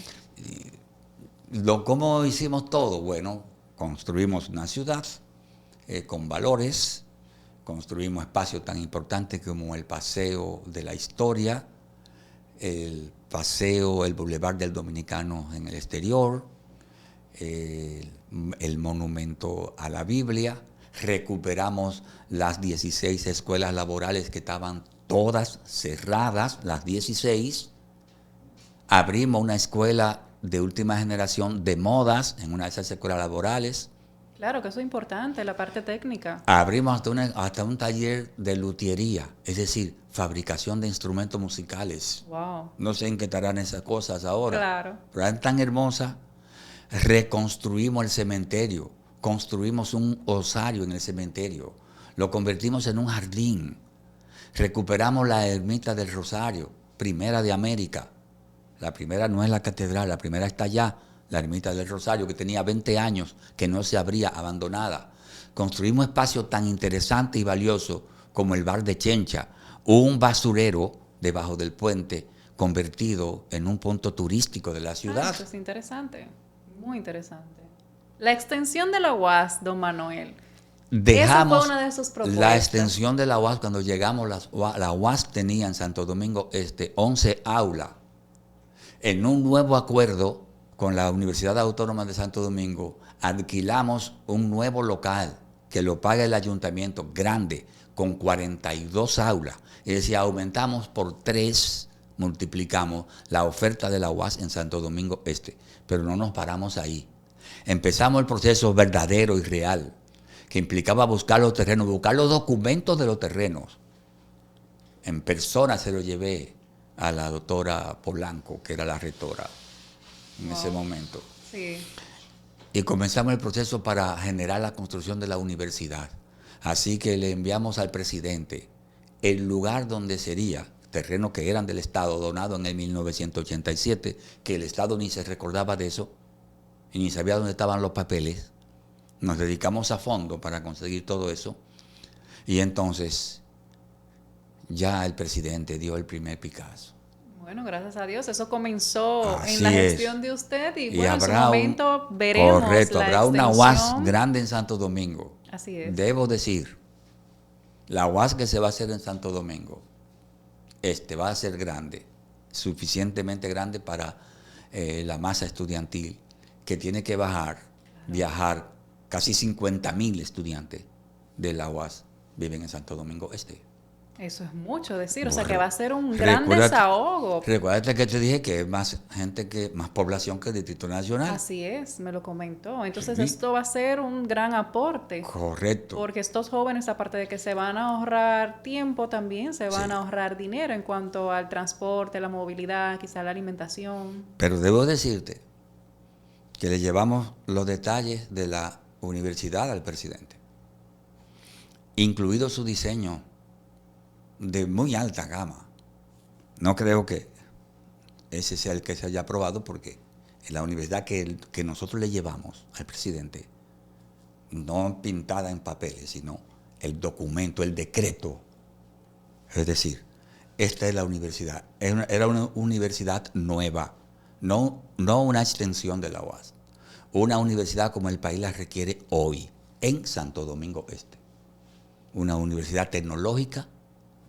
¿Cómo hicimos todo? Bueno, construimos una ciudad con valores, construimos espacios tan importantes como el Paseo de la Historia, el Boulevard del Dominicano en el exterior, el monumento a la Biblia, recuperamos las 16 escuelas laborales que estaban todas cerradas, las 16, abrimos una escuela de última generación de modas en una de esas escuelas laborales, Claro que eso es importante, la parte técnica. Abrimos hasta un taller de luthiería, es decir, fabricación de instrumentos musicales. Wow. No sé en qué estarán esas cosas ahora, Claro. pero eran tan hermosas. Reconstruimos el cementerio, construimos un osario en el cementerio, lo convertimos en un jardín, recuperamos la ermita del Rosario, primera de América. La primera no es la catedral, la primera está allá, la ermita del Rosario, que tenía 20 años, que no se abría, abandonada. Construimos espacios tan interesantes y valiosos como el bar de Chencha, un basurero debajo del puente convertido en un punto turístico de la ciudad. Eso es interesante, muy interesante. La extensión de la UAS, don Manuel. Esa fue Dejamos una de sus propuestas. la extensión de la UAS cuando llegamos. La UAS tenía en Santo Domingo 11 aulas. En un nuevo acuerdo con la Universidad Autónoma de Santo Domingo, alquilamos un nuevo local que lo paga el ayuntamiento, grande, con 42 aulas. Es decir, aumentamos por 3, multiplicamos la oferta de la UAS en Santo Domingo Este. Pero no nos paramos ahí. Empezamos el proceso verdadero y real, que implicaba buscar los terrenos, buscar los documentos de los terrenos. En persona se lo llevé a la doctora Polanco, que era la rectora en ese momento. Sí. Y comenzamos el proceso para generar la construcción de la universidad. Así que le enviamos al presidente el lugar donde sería, terrenos que eran del Estado, donado en el 1987, que el Estado ni se recordaba de eso, y ni sabía dónde estaban los papeles. Nos dedicamos a fondo para conseguir todo eso. Y entonces ya el presidente dio el primer Picasso. Bueno, gracias a Dios. Eso comenzó Así en la es. gestión de usted y, Y bueno, en su habrá momento veremos correcto, la habrá una extensión. UAS grande en Santo Domingo. Así es. Debo decir, la UAS que se va a hacer en Santo Domingo, va a ser grande, suficientemente grande para la masa estudiantil, que tiene que viajar, casi 50.000 estudiantes de la UAS viven en Santo Domingo Este. Eso es mucho decir, o sea Bueno, que va a ser un gran desahogo. Recuérdate que te dije que es más gente, más población que el Distrito Nacional. Así es, me lo comentó. Entonces Sí. esto va a ser un gran aporte. Correcto. Porque estos jóvenes, aparte de que se van a ahorrar tiempo, también se van Sí. a ahorrar dinero en cuanto al transporte, la movilidad, quizá la alimentación. Pero debo decirte que le llevamos los detalles de la universidad al presidente, incluido su diseño de muy alta gama. No creo que ese sea el que se haya aprobado, porque en la universidad que nosotros le llevamos al presidente, no pintada en papeles, sino el documento, el decreto. Es decir, esta es la universidad. Era una universidad nueva, no una extensión de la UAS. Una universidad como el país la requiere hoy, en Santo Domingo Este. Una universidad tecnológica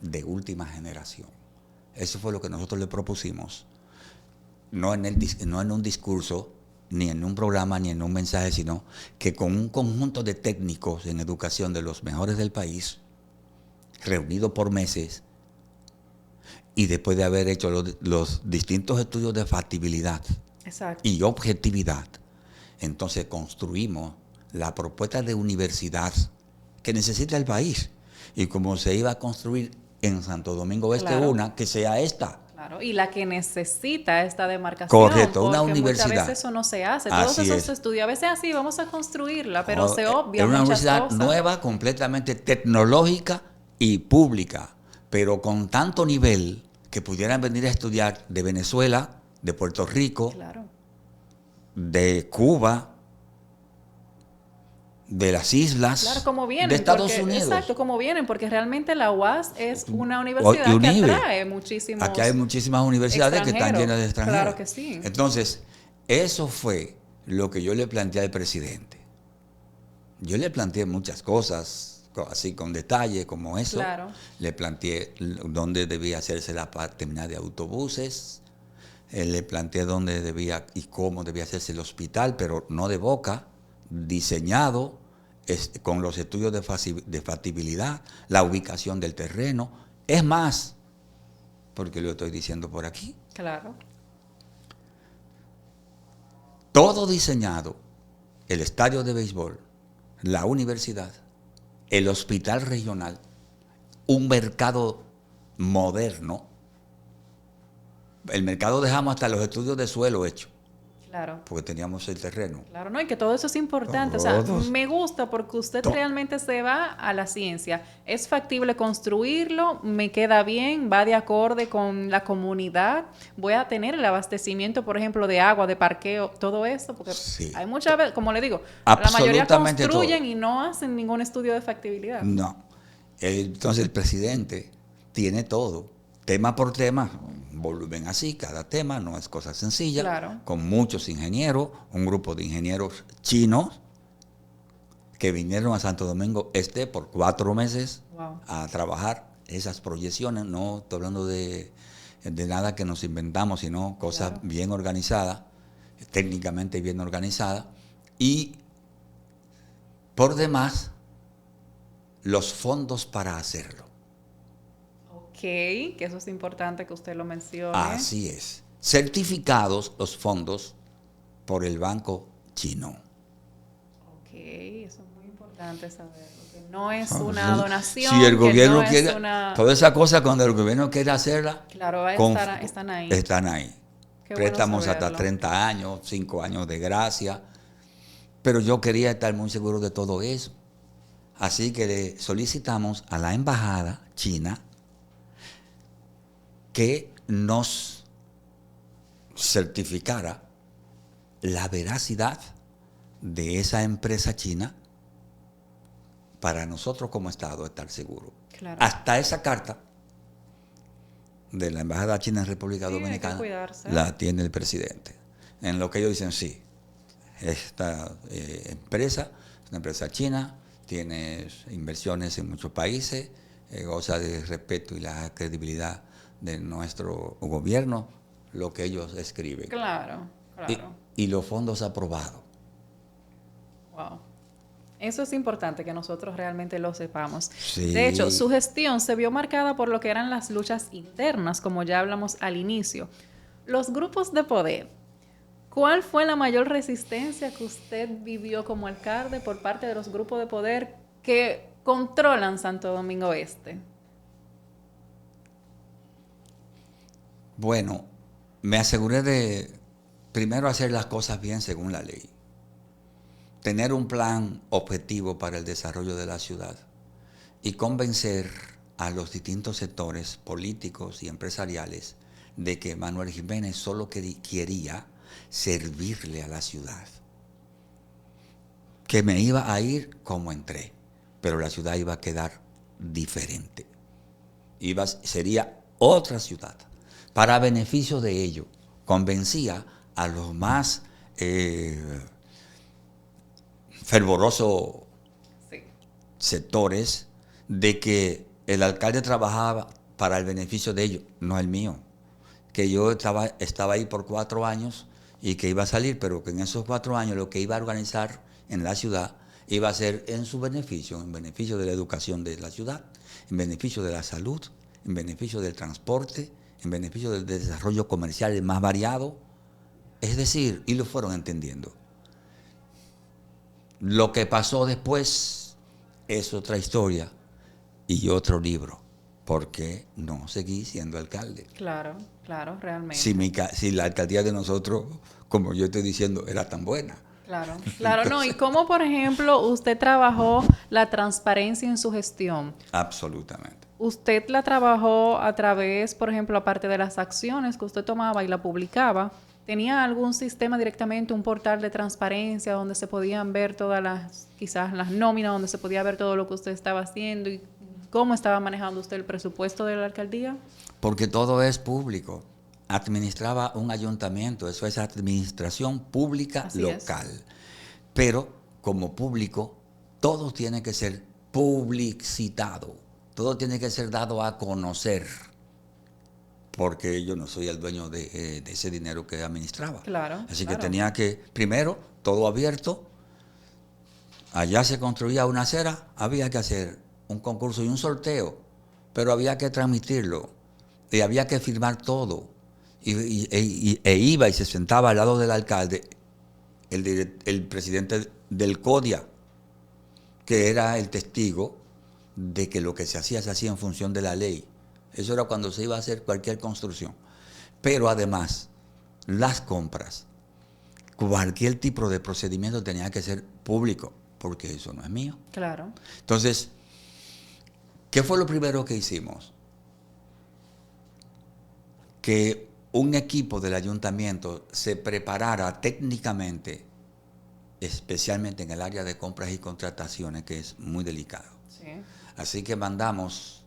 de última generación. Eso fue lo que nosotros le propusimos. No en un discurso, ni en un programa, ni en un mensaje, sino que con un conjunto de técnicos en educación de los mejores del país, reunidos por meses, y después de haber hecho los distintos estudios de factibilidad Exacto. y objetividad, entonces construimos la propuesta de universidad que necesita el país. Y como se iba a construir en Santo Domingo Este, Claro. una, que sea esta. Claro, y la que necesita esta demarcación. Correcto, una porque universidad. muchas veces eso no se hace. Todos Así esos es. estudios, a veces así, vamos a construirla, pero se obvia Era una muchas universidad cosas. nueva, completamente tecnológica y pública, pero con tanto nivel que pudieran venir a estudiar de Venezuela, de Puerto Rico, Claro. de Cuba, de las islas, Claro, como vienen. de Estados porque, Unidos. Exacto, como vienen, porque realmente la UAS es una universidad que UNIBE. atrae muchísimos. Aquí hay muchísimas universidades que están llenas de extranjeros. Claro que sí. Entonces, eso fue lo que yo le planteé al presidente. Yo le planteé muchas cosas, así con detalle, como eso. Claro. Le planteé dónde debía hacerse la terminal de autobuses. Le planteé dónde debía y cómo debía hacerse el hospital, pero no de boca, diseñado con los estudios de factibilidad, la ubicación del terreno. Es más, porque lo estoy diciendo por aquí, Claro. todo diseñado, el estadio de béisbol, la universidad, el hospital regional, un mercado moderno. El mercado dejamos hasta los estudios de suelo hechos, Claro. porque teníamos el terreno. Claro, no, y que todo eso es importante. O sea, Todos. me gusta porque usted realmente se va a la ciencia. Es factible construirlo, me queda bien, va de acorde con la comunidad. Voy a tener el abastecimiento, por ejemplo, de agua, de parqueo, todo eso, porque Sí. hay muchas veces, como le digo, la mayoría Absolutamente construyen todo. y no hacen ningún estudio de factibilidad. No. Entonces el presidente tiene todo, tema por tema, volumen así, cada tema, no es cosa sencilla, Claro. con muchos ingenieros, un grupo de ingenieros chinos que vinieron a Santo Domingo Este por 4 meses Wow. a trabajar esas proyecciones. No estoy hablando de nada que nos inventamos, sino cosas Claro. bien organizadas, técnicamente bien organizadas, y por demás los fondos para hacerlo. Ok, que eso es importante que usted lo mencione. Así es. Certificados los fondos por el Banco Chino. Ok, eso es muy importante saberlo. Que no es una donación. Si el que gobierno no quiere, es una... toda esa cosa, cuando el gobierno quiere hacerla, Claro, están ahí. están ahí. Qué bueno Préstamos hasta saberlo. 30 años, 5 años de gracia. Pero yo quería estar muy seguro de todo eso. Así que le solicitamos a la embajada china que nos certificara la veracidad de esa empresa china para nosotros como Estado estar seguros. Claro. Hasta esa carta de la Embajada China en República Sí, hay que Dominicana cuidarse. la tiene el presidente. En lo que ellos dicen, sí, esta empresa es una empresa china, tiene inversiones en muchos países, goza de respeto y la credibilidad de nuestro gobierno, lo que ellos escriben. Claro, claro. Y los fondos aprobados. Wow. Eso es importante que nosotros realmente lo sepamos. Sí. De hecho, su gestión se vio marcada por lo que eran las luchas internas, como ya hablamos al inicio. Los grupos de poder. ¿Cuál fue la mayor resistencia que usted vivió como alcalde por parte de los grupos de poder que controlan Santo Domingo Este? Bueno, me aseguré de primero hacer las cosas bien según la ley, tener un plan objetivo para el desarrollo de la ciudad y convencer a los distintos sectores políticos y empresariales de que Manuel Jiménez solo quería servirle a la ciudad, que me iba a ir como entré, pero la ciudad iba a quedar diferente, sería otra ciudad. Para beneficio de ello, convencía a los más fervorosos Sí. sectores de que el alcalde trabajaba para el beneficio de ellos, no el mío. Que yo estaba ahí por 4 años y que iba a salir, pero que en esos 4 años lo que iba a organizar en la ciudad iba a ser en su beneficio, en beneficio de la educación de la ciudad, en beneficio de la salud, en beneficio del transporte, en beneficio del desarrollo comercial más variado. Es decir, y lo fueron entendiendo. Lo que pasó después es otra historia y otro libro, porque no seguí siendo alcalde. Claro, claro, realmente. Si la alcaldía de nosotros, como yo estoy diciendo, era tan buena. Claro, claro, no. ¿Y cómo, por ejemplo, usted trabajó la transparencia en su gestión? Absolutamente. ¿Usted la trabajó a través, por ejemplo, aparte de las acciones que usted tomaba y la publicaba? ¿Tenía algún sistema directamente, un portal de transparencia donde se podían ver todas quizás las nóminas, donde se podía ver todo lo que usted estaba haciendo y cómo estaba manejando usted el presupuesto de la alcaldía? Porque todo es público. Administraba un ayuntamiento, eso es administración pública Así local. es. Pero como público, todo tiene que ser publicitado, todo tiene que ser dado a conocer, porque yo no soy el dueño de ese dinero que administraba. Claro. Así claro. que tenía que, primero, todo abierto. Allá se construía una acera, había que hacer un concurso y un sorteo, pero había que transmitirlo y había que firmar todo. E iba y se sentaba al lado del alcalde el presidente del CODIA, que era el testigo de que lo que se hacía en función de la ley. Eso era cuando se iba a hacer cualquier construcción. Pero además, las compras, cualquier tipo de procedimiento tenía que ser público, porque eso no es mío. Claro. Entonces, ¿qué fue lo primero que hicimos? Que un equipo del ayuntamiento se preparara técnicamente, especialmente en el área de compras y contrataciones, que es muy delicado. Sí. Así que mandamos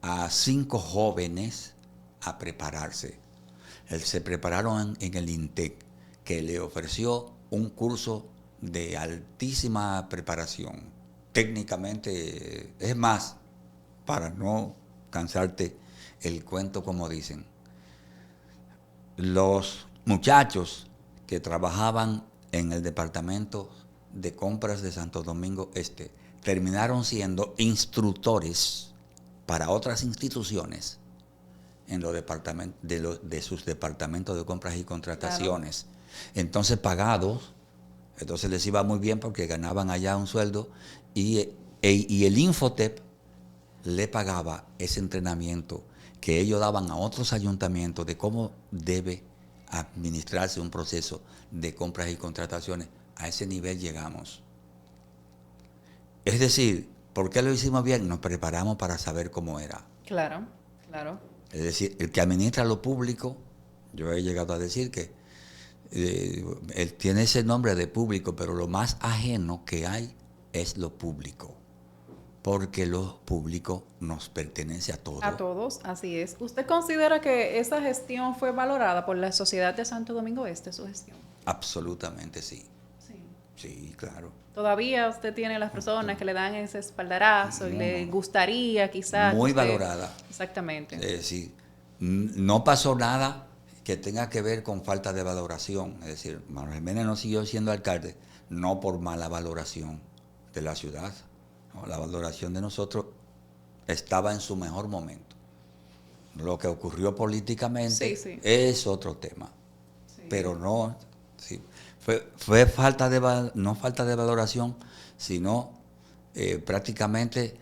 a 5 jóvenes a prepararse. Se prepararon en el INTEC, que le ofreció un curso de altísima preparación. Técnicamente, es más, para no cansarte el cuento, como dicen, los muchachos que trabajaban en el departamento de compras de Santo Domingo Este terminaron siendo instructores para otras instituciones en los departamentos de sus departamentos de compras y contrataciones. Claro. Entonces pagados, entonces les iba muy bien porque ganaban allá un sueldo y el Infotep le pagaba ese entrenamiento que ellos daban a otros ayuntamientos de cómo debe administrarse un proceso de compras y contrataciones. A ese nivel llegamos. Es decir, ¿por qué lo hicimos bien? Nos preparamos para saber cómo era. Claro, claro. Es decir, el que administra lo público, yo he llegado a decir que él tiene ese nombre de público, pero lo más ajeno que hay es lo público. Porque lo público nos pertenece a todos. A todos, así es. ¿Usted considera que esa gestión fue valorada por la sociedad de Santo Domingo Este, su gestión? Absolutamente sí. Sí. Sí, claro. Todavía usted tiene las personas que le dan ese espaldarazo y le gustaría quizás... Muy usted... valorada. Exactamente. Es decir, no pasó nada que tenga que ver con falta de valoración. Es decir, Manuel Jiménez no siguió siendo alcalde, no por mala valoración de la ciudad. No, la valoración de nosotros estaba en su mejor momento. Lo que ocurrió políticamente es otro tema. Sí. Pero no, sí, fue falta de, no falta de valoración, sino prácticamente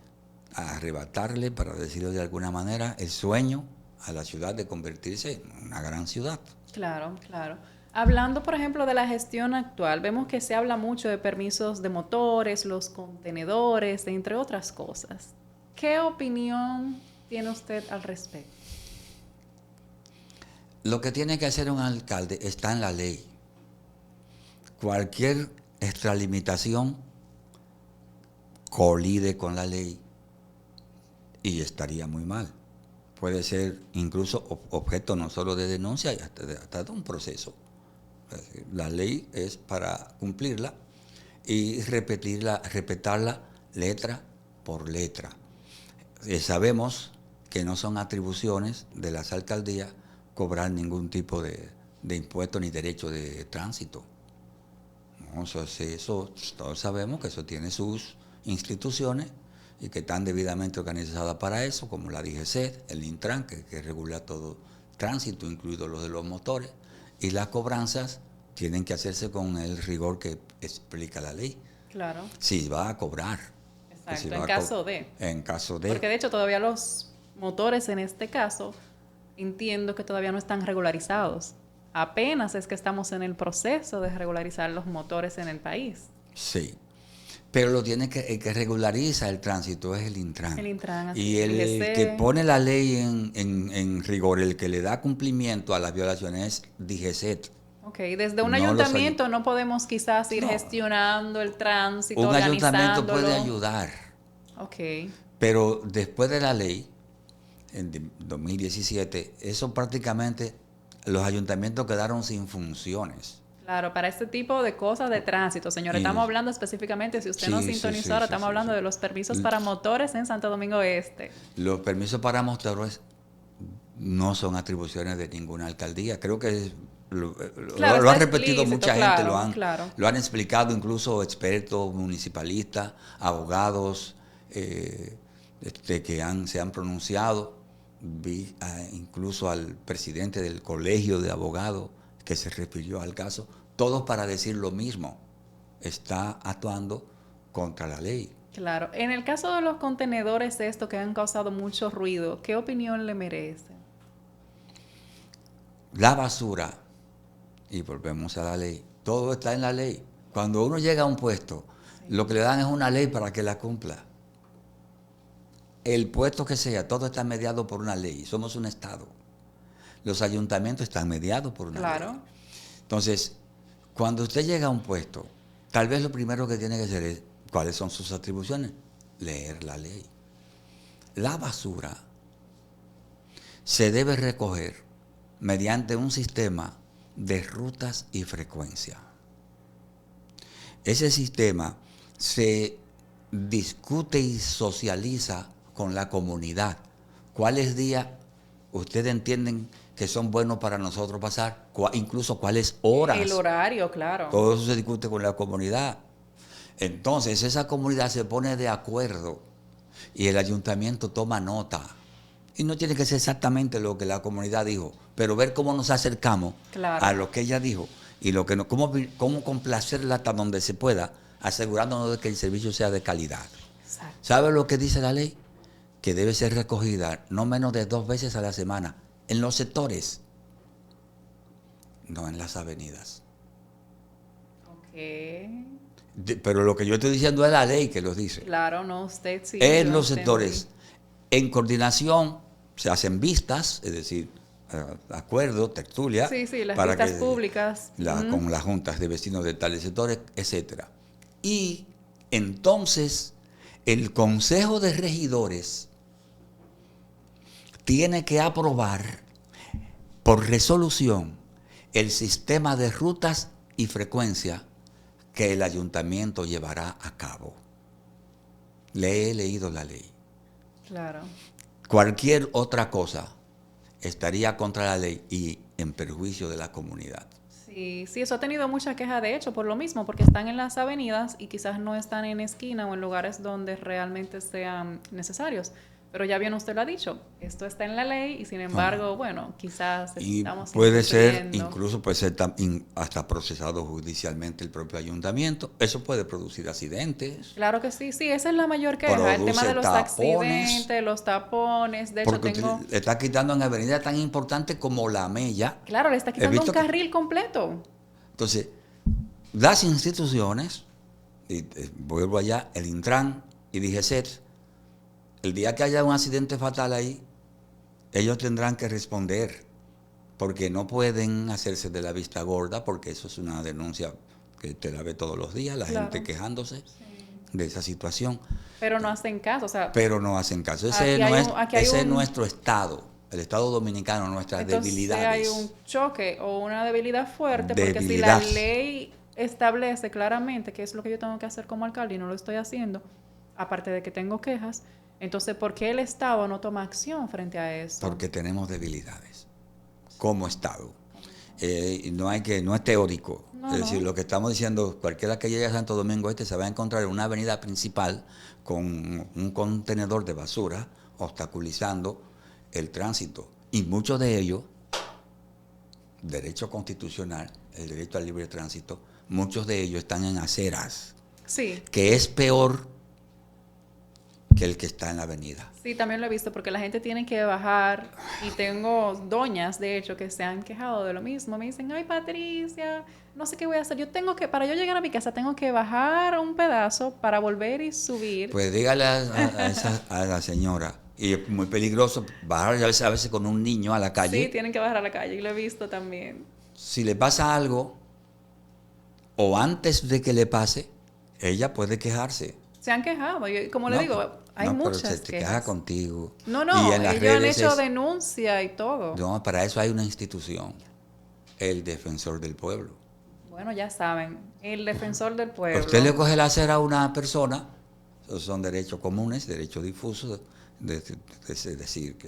arrebatarle, para decirlo de alguna manera, el sueño a la ciudad de convertirse en una gran ciudad. Claro, claro. Hablando, por ejemplo, de la gestión actual, vemos que se habla mucho de permisos de motores, los contenedores, entre otras cosas. ¿Qué opinión tiene usted al respecto? Lo que tiene que hacer un alcalde está en la ley. Cualquier extralimitación colide con la ley y estaría muy mal. Puede ser incluso objeto no solo de denuncia, y hasta de un proceso. La ley es para cumplirla y respetarla letra por letra. Sabemos que no son atribuciones de las alcaldías cobrar ningún tipo de impuesto ni derecho de tránsito. No, eso todos sabemos que eso tiene sus instituciones y que están debidamente organizadas para eso, como la DGCET, el Intran, que regula todo tránsito, incluido los de los motores, y las cobranzas tienen que hacerse con el rigor que explica la ley. Claro. Si va a cobrar. Exacto, si en caso de. En caso de. Porque de hecho todavía los motores en este caso, entiendo que todavía no están regularizados. Apenas es que estamos en el proceso de regularizar los motores en el país. Sí. Pero el que regulariza el tránsito es el Intran. El Intran, así y el que pone la ley en rigor, el que le da cumplimiento a las violaciones es DGCET. Ok, desde un ayuntamiento no podemos quizás ir gestionando el tránsito, un ayuntamiento puede ayudar. Ok. Pero después de la ley, en 2017, eso prácticamente los ayuntamientos quedaron sin funciones. Claro, para este tipo de cosas de tránsito, señor. Estamos hablando específicamente, si usted no sintonizó, ahora estamos hablando de los permisos para motores en Santo Domingo Este. Los permisos para motores no son atribuciones de ninguna alcaldía. Creo que lo ha repetido mucha gente, lo han explicado incluso expertos, municipalistas, abogados que se han pronunciado. Vi incluso al presidente del colegio de abogados que se refirió al caso, todos para decir lo mismo. Está actuando contra la ley. Claro. En el caso de los contenedores estos que han causado mucho ruido, ¿qué opinión le merece? La basura, y volvemos a la ley, todo está en la ley. Cuando uno llega a un puesto, lo que le dan es una ley para que la cumpla. El puesto que sea, todo está mediado por una ley. Somos un Estado. Los ayuntamientos están mediados por una ley. Entonces, cuando usted llega a un puesto, tal vez lo primero que tiene que hacer es, ¿cuáles son sus atribuciones? Leer la ley. La basura se debe recoger mediante un sistema de rutas y frecuencia. Ese sistema se discute y socializa con la comunidad. ¿Cuáles días ustedes entienden que son buenos para nosotros pasar? Incluso cuáles horas. El horario, claro. Todo eso se discute con la comunidad. Entonces esa comunidad se pone de acuerdo y el ayuntamiento toma nota. Y no tiene que ser exactamente lo que la comunidad dijo, pero ver cómo nos acercamos a lo que ella dijo y lo que no, cómo complacerla hasta donde se pueda, asegurándonos de que el servicio sea de calidad. Exacto. ¿Sabe lo que dice la ley? Que debe ser recogida no menos de 2 veces a la semana en los sectores, no en las avenidas. Pero lo que yo estoy diciendo es la ley que los dice. Claro, no, usted sí. En los sectores, en coordinación, se hacen vistas, es decir, acuerdo, tertulia. Sí, las vistas públicas. Con las juntas de vecinos de tales sectores, etcétera. Y entonces, el Consejo de Regidores tiene que aprobar por resolución el sistema de rutas y frecuencia que el ayuntamiento llevará a cabo. Le he leído la ley. Claro. Cualquier otra cosa estaría contra la ley y en perjuicio de la comunidad. Sí, eso ha tenido mucha queja de hecho por lo mismo, porque están en las avenidas y quizás no están en esquina o en lugares donde realmente sean necesarios. Pero ya bien usted lo ha dicho, esto está en la ley y sin embargo, bueno, quizás estamos puede ser, incluso puede ser hasta procesado judicialmente el propio ayuntamiento. Eso puede producir accidentes. Claro que sí, esa es la mayor queja, el tema de los accidentes, los tapones. De hecho, le está quitando en avenida tan importante como la Mella. Claro, le está quitando un carril completo. Entonces, las instituciones, y vuelvo allá, el Intran y DGCET, el día que haya un accidente fatal ahí, ellos tendrán que responder, porque no pueden hacerse de la vista gorda, porque eso es una denuncia que te la ve todos los días, la gente quejándose de esa situación. Pero no hacen caso, Pero no hacen caso. Ese es nuestro Estado, el Estado dominicano, nuestras debilidades. Hay un choque o una debilidad fuerte, porque si la ley establece claramente qué es lo que yo tengo que hacer como alcalde y no lo estoy haciendo, aparte de que tengo quejas, entonces, ¿por qué el Estado no toma acción frente a eso? Porque tenemos debilidades como Estado. No es teórico. Es decir, lo que estamos diciendo, cualquiera que llegue a Santo Domingo Este se va a encontrar en una avenida principal con un contenedor de basura obstaculizando el tránsito. Y muchos de ellos, derecho constitucional, el derecho al libre tránsito, muchos de ellos están en aceras. Sí. Que es peor que el que está en la avenida. Sí, también lo he visto, porque la gente tiene que bajar, y tengo doñas, de hecho, que se han quejado de lo mismo. Me dicen, ay, Patricia, no sé qué voy a hacer. Para yo llegar a mi casa, tengo que bajar un pedazo para volver y subir. Pues dígale a la señora, y es muy peligroso bajar a veces con un niño a la calle. Sí, tienen que bajar a la calle, y lo he visto también. Si le pasa algo, o antes de que le pase, ella puede quejarse. Se han quejado, y como le digo, hay muchas pero se te queja contigo. No, y en ellos han hecho denuncia y todo. No, para eso hay una institución, el Defensor del Pueblo. Bueno, ya saben, el Defensor del Pueblo. Usted le coge la acera a una persona, esos son derechos comunes, derechos difusos, es decir,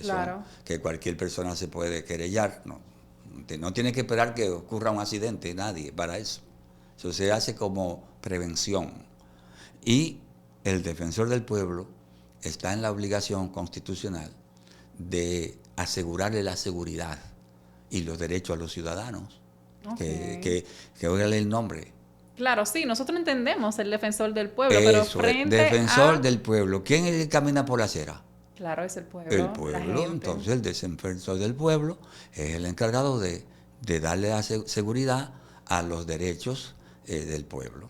que cualquier persona se puede querellar. No tiene que esperar que ocurra un accidente, nadie, para eso. Eso se hace como prevención. Y el Defensor del Pueblo está en la obligación constitucional de asegurarle la seguridad y los derechos a los ciudadanos. Okay. Que óigale el nombre, Claro, sí, nosotros entendemos el defensor del pueblo, pero Eso es, frente defensor a... del pueblo. ¿Quién es el que camina por la acera? Claro, es el El pueblo, la pueblo. gente. Entonces el defensor del pueblo es el encargado de darle la seguridad a los derechos del pueblo.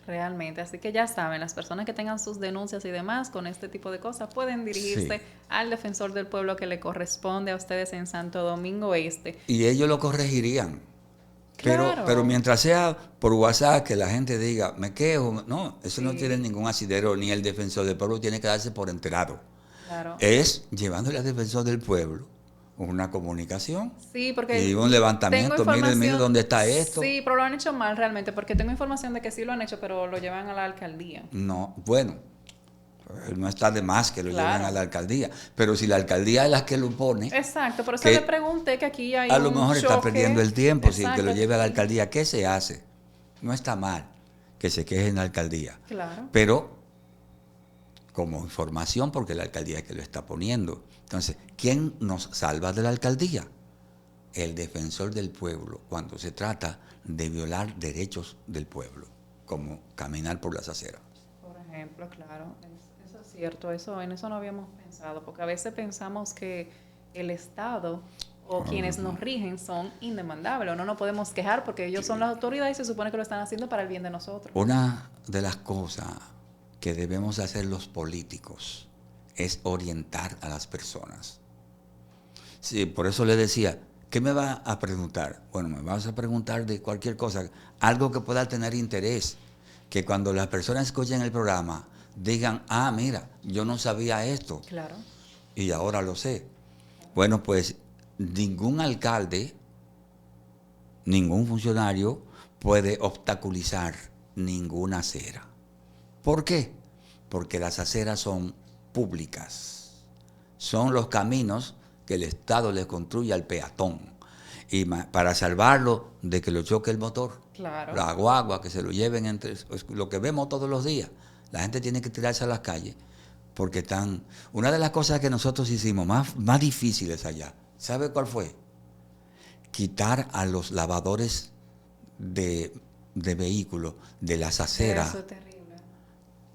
Realmente, así que ya saben, las personas que tengan sus denuncias y demás con este tipo de cosas pueden Sí. dirigirse al defensor del pueblo que le corresponde a ustedes en Santo Domingo Este. Y ellos lo corregirían. Pero Claro, mientras sea por WhatsApp que la gente diga, me quejo, no, eso no tiene sí, ningún asidero, ni el defensor del pueblo tiene que darse por enterado. claro. Es llevándole al defensor del pueblo una comunicación Sí, y porque un tengo levantamiento, mire información, dónde está esto. sí, pero lo han hecho mal realmente, porque tengo información de que sí lo han hecho, pero lo llevan a la alcaldía. No, bueno, no está de más que lo lleven a Claro. la alcaldía, pero si la alcaldía es la que lo pone, Exacto, por eso le que pregunté que aquí hay a lo un mejor está perdiendo choque. el tiempo, si el que lo Exacto, lleve a la aquí. alcaldía, ¿qué se hace? No está mal que se queje en la alcaldía, Claro. pero como información, porque la alcaldía es que lo está poniendo. Entonces, ¿quién nos salva de la alcaldía? El defensor del pueblo, cuando se trata de violar derechos del pueblo, como caminar por las aceras. Por ejemplo, claro, eso es cierto, eso, en eso no habíamos pensado, porque a veces pensamos que el Estado o quienes nos rigen son indemandables, o no nos podemos quejar porque ellos son las autoridades y se supone que lo están haciendo para el bien de nosotros. Una de las cosas que debemos hacer los políticos es orientar a las personas. Sí, por eso le decía, ¿qué me va a preguntar? Bueno, me vas a preguntar de cualquier cosa, algo que pueda tener interés, que cuando las personas escuchen el programa digan, ah, mira, yo no sabía esto Claro. y ahora lo sé. Bueno, pues ningún alcalde, ningún funcionario puede obstaculizar ninguna acera. ¿Por qué? Porque las aceras son públicas. Son los caminos que el Estado le construye al peatón. Y para salvarlo de que lo choque el motor, Claro. la guagua, que se lo lleven entre lo que vemos todos los días. La gente tiene que tirarse a las calles porque están... Una de las cosas que nosotros hicimos más difíciles allá, ¿sabe cuál fue? Quitar a los lavadores de vehículos de las aceras. Eso es terrible.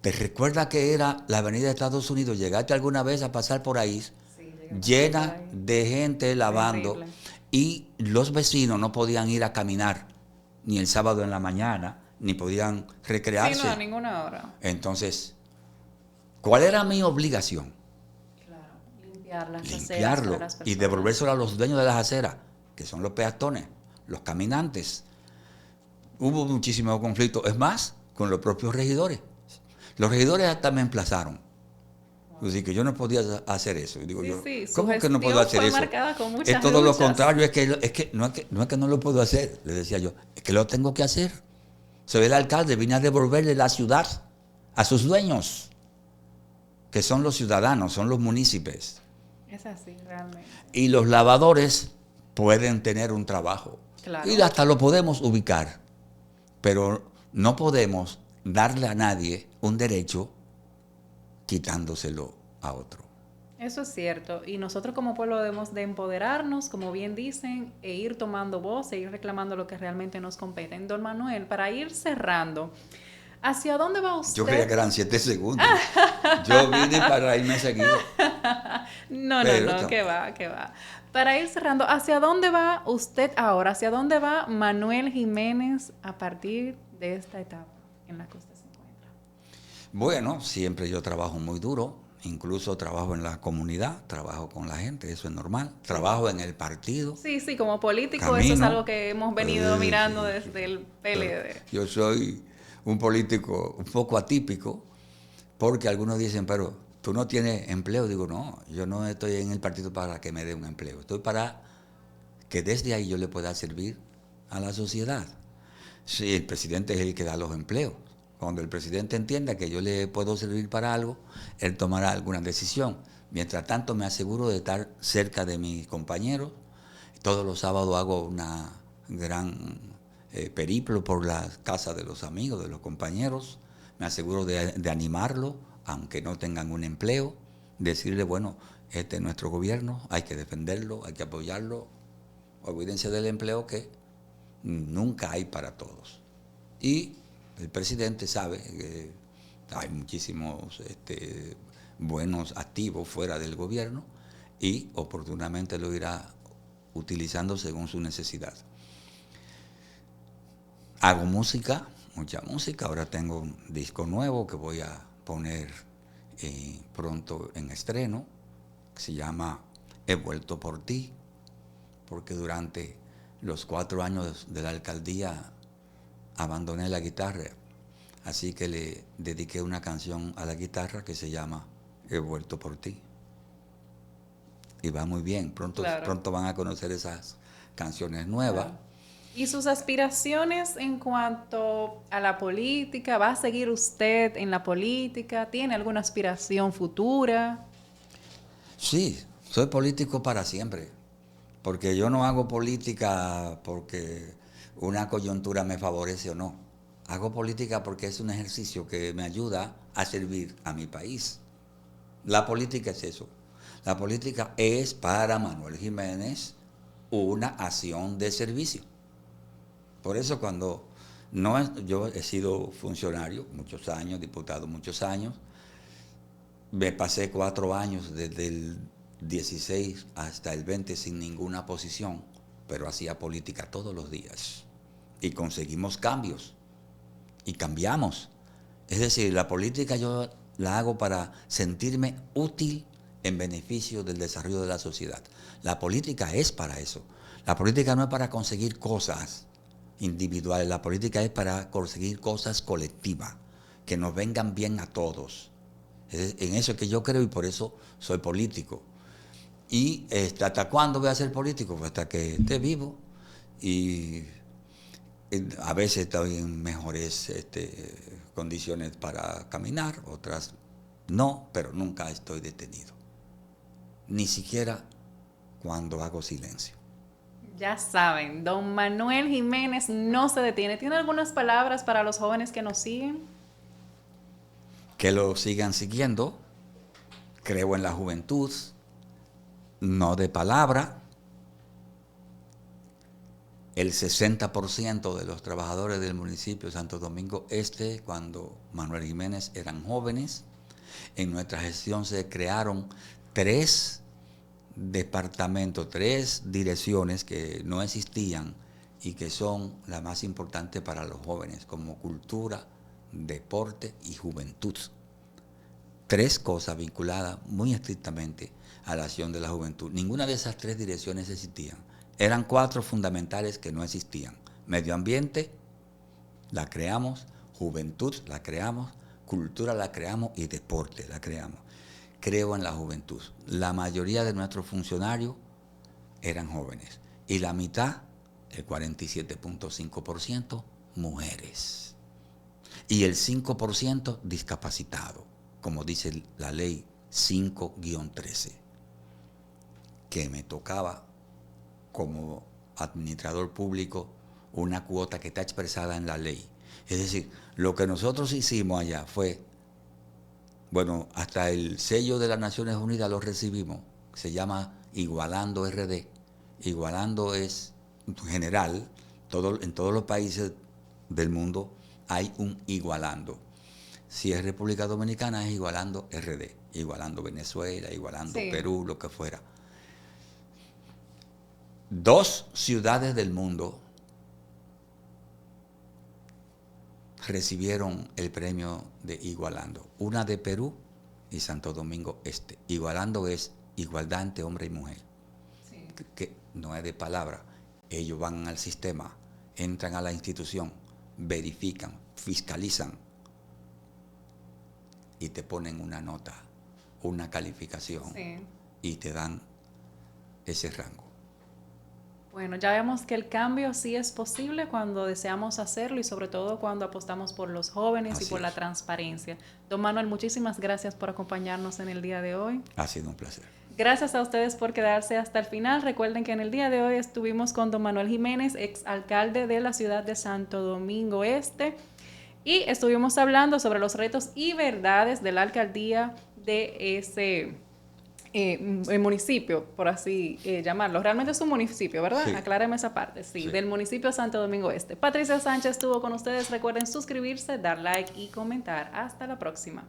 ¿Te recuerdas que era la avenida de Estados Unidos? ¿Llegaste alguna vez a pasar por ahí? Sí, llegué a pasar por Llena ahí. de gente lavando Terrible. y los vecinos no podían ir a caminar ni el sábado en la mañana, ni podían Sí, no, a recrearse. ninguna hora. Entonces, ¿cuál era mi obligación? Claro. Limpiar las aceras para Limpiarlo las y personas. devolvérselo a los dueños de las aceras, que son los peatones, los caminantes. Hubo muchísimos conflictos, es más, con los propios regidores. Los regidores hasta me emplazaron. Así que yo no podía hacer eso. Y digo Sí, yo, sí, su ¿cómo que no puedo gestión hacer fue eso? marcada con Es muchas todo lo luchas. contrario, no es que no lo puedo hacer, le decía yo, es que lo tengo que hacer. Soy el alcalde, vine a devolverle la ciudad a sus dueños, que son los ciudadanos, son los municipios. Es así, realmente. Y los lavadores pueden tener un trabajo. Claro. Y hasta lo podemos ubicar, pero no podemos darle a nadie un derecho quitándoselo a otro. Eso es cierto. Y nosotros como pueblo debemos de empoderarnos, como bien dicen, e ir tomando voz, e ir reclamando lo que realmente nos compete. Don Manuel, para ir cerrando, ¿hacia dónde va usted? Yo creía que eran 7 segundos. Yo vine para irme seguido. No, Pero que va, que va. Para ir cerrando, ¿hacia dónde va usted ahora? ¿Hacia dónde va Manuel Jiménez a partir de esta etapa en la que usted se encuentra? Bueno, siempre yo trabajo muy duro, incluso trabajo en la comunidad, trabajo con la gente, eso es normal. Trabajo en el partido. Sí, sí, como político eso es Camino. algo que hemos venido mirando Sí, desde el PLD. yo soy un político un poco atípico, porque algunos dicen, pero tú no tienes empleo. Digo, no, yo no estoy en el partido para que me dé un empleo, estoy para que desde ahí yo le pueda servir a la sociedad. Sí, el presidente es el que da los empleos. Cuando el presidente entienda que yo le puedo servir para algo, él tomará alguna decisión. Mientras tanto, me aseguro de estar cerca de mis compañeros. Todos los sábados hago una gran periplo por las casas de los amigos, de los compañeros. Me aseguro de animarlo, aunque no tengan un empleo. Decirle, bueno, este es nuestro gobierno, hay que defenderlo, hay que apoyarlo. Olvídense del empleo que nunca hay para todos. Y el presidente sabe que hay muchísimos buenos activos fuera del gobierno y oportunamente lo irá utilizando según su necesidad. Hago música, mucha música. Ahora tengo un disco nuevo que voy a poner pronto en estreno, que se llama He vuelto por ti, porque durante los 4 años de la alcaldía abandoné la guitarra, así que le dediqué una canción a la guitarra que se llama He vuelto por ti. Y va muy bien, pronto, Claro. pronto van a conocer esas canciones nuevas. Claro. ¿Y sus aspiraciones en cuanto a la política? ¿Va a seguir usted en la política? ¿Tiene alguna aspiración futura? Sí, soy político para siempre, porque yo no hago política porque una coyuntura me favorece o no. Hago política porque es un ejercicio que me ayuda a servir a mi país. La política es eso. La política es para Manuel Jiménez una acción de servicio. Por eso cuando yo he sido funcionario muchos años, diputado muchos años, me pasé 4 años desde el 16 hasta el 20 sin ninguna posición, pero hacía política todos los días. Y conseguimos cambios. Y cambiamos. Es decir, la política yo la hago para sentirme útil en beneficio del desarrollo de la sociedad. La política es para eso. La política no es para conseguir cosas individuales, la política es para conseguir cosas colectivas, que nos vengan bien a todos. En eso es que yo creo y por eso soy político. ¿Y hasta cuándo voy a ser político? Pues hasta que esté vivo. Y a veces estoy en mejores condiciones para caminar, otras no, pero nunca estoy detenido. Ni siquiera cuando hago silencio. Ya saben, don Manuel Jiménez no se detiene. ¿Tiene algunas palabras para los jóvenes que nos siguen? Que lo sigan siguiendo. Creo en la juventud, no de palabra. El 60% de los trabajadores del municipio de Santo Domingo Este, cuando Manuel Jiménez eran jóvenes, en nuestra gestión se crearon 3 departamentos, 3 direcciones que no existían y que son las más importantes para los jóvenes, como cultura, deporte y juventud. 3 cosas vinculadas muy estrictamente a la acción de la juventud. Ninguna de esas 3 direcciones existían. Eran 4 fundamentales que no existían. Medio ambiente, la creamos, juventud, la creamos, cultura, la creamos y deporte, la creamos. Creo en la juventud. La mayoría de nuestros funcionarios eran jóvenes y la mitad, el 47.5%, mujeres. Y el 5% discapacitados, como dice la ley 5-13, que me tocaba como administrador público una cuota que está expresada en la ley. Es decir, lo que nosotros hicimos allá fue, bueno, hasta el sello de las Naciones Unidas lo recibimos, se llama Igualando RD. Igualando es general, en todos los países del mundo hay un Igualando. Si es República Dominicana es Igualando RD, Igualando Venezuela, Igualando Sí. Perú, lo que fuera. 2 ciudades del mundo recibieron el premio de Igualando. Una de Perú y Santo Domingo Este. Igualando es igualdad entre hombre y mujer. Sí. Que no es de palabra. Ellos van al sistema, entran a la institución, verifican, fiscalizan y te ponen una nota, una calificación, Sí. y te dan ese rango. Bueno, ya vemos que el cambio sí es posible cuando deseamos hacerlo y sobre todo cuando apostamos por los jóvenes y Así por la es. transparencia. Don Manuel, muchísimas gracias por acompañarnos en el día de hoy. Ha sido un placer. Gracias a ustedes por quedarse hasta el final. Recuerden que en el día de hoy estuvimos con don Manuel Jiménez, exalcalde de la ciudad de Santo Domingo Este, y estuvimos hablando sobre los retos y verdades de la alcaldía de el municipio, por así llamarlo. Realmente es un municipio, ¿verdad? Sí. Acláreme esa parte. Sí, del municipio Santo Domingo Este. Patricia Sánchez estuvo con ustedes. Recuerden suscribirse, dar like y comentar. Hasta la próxima.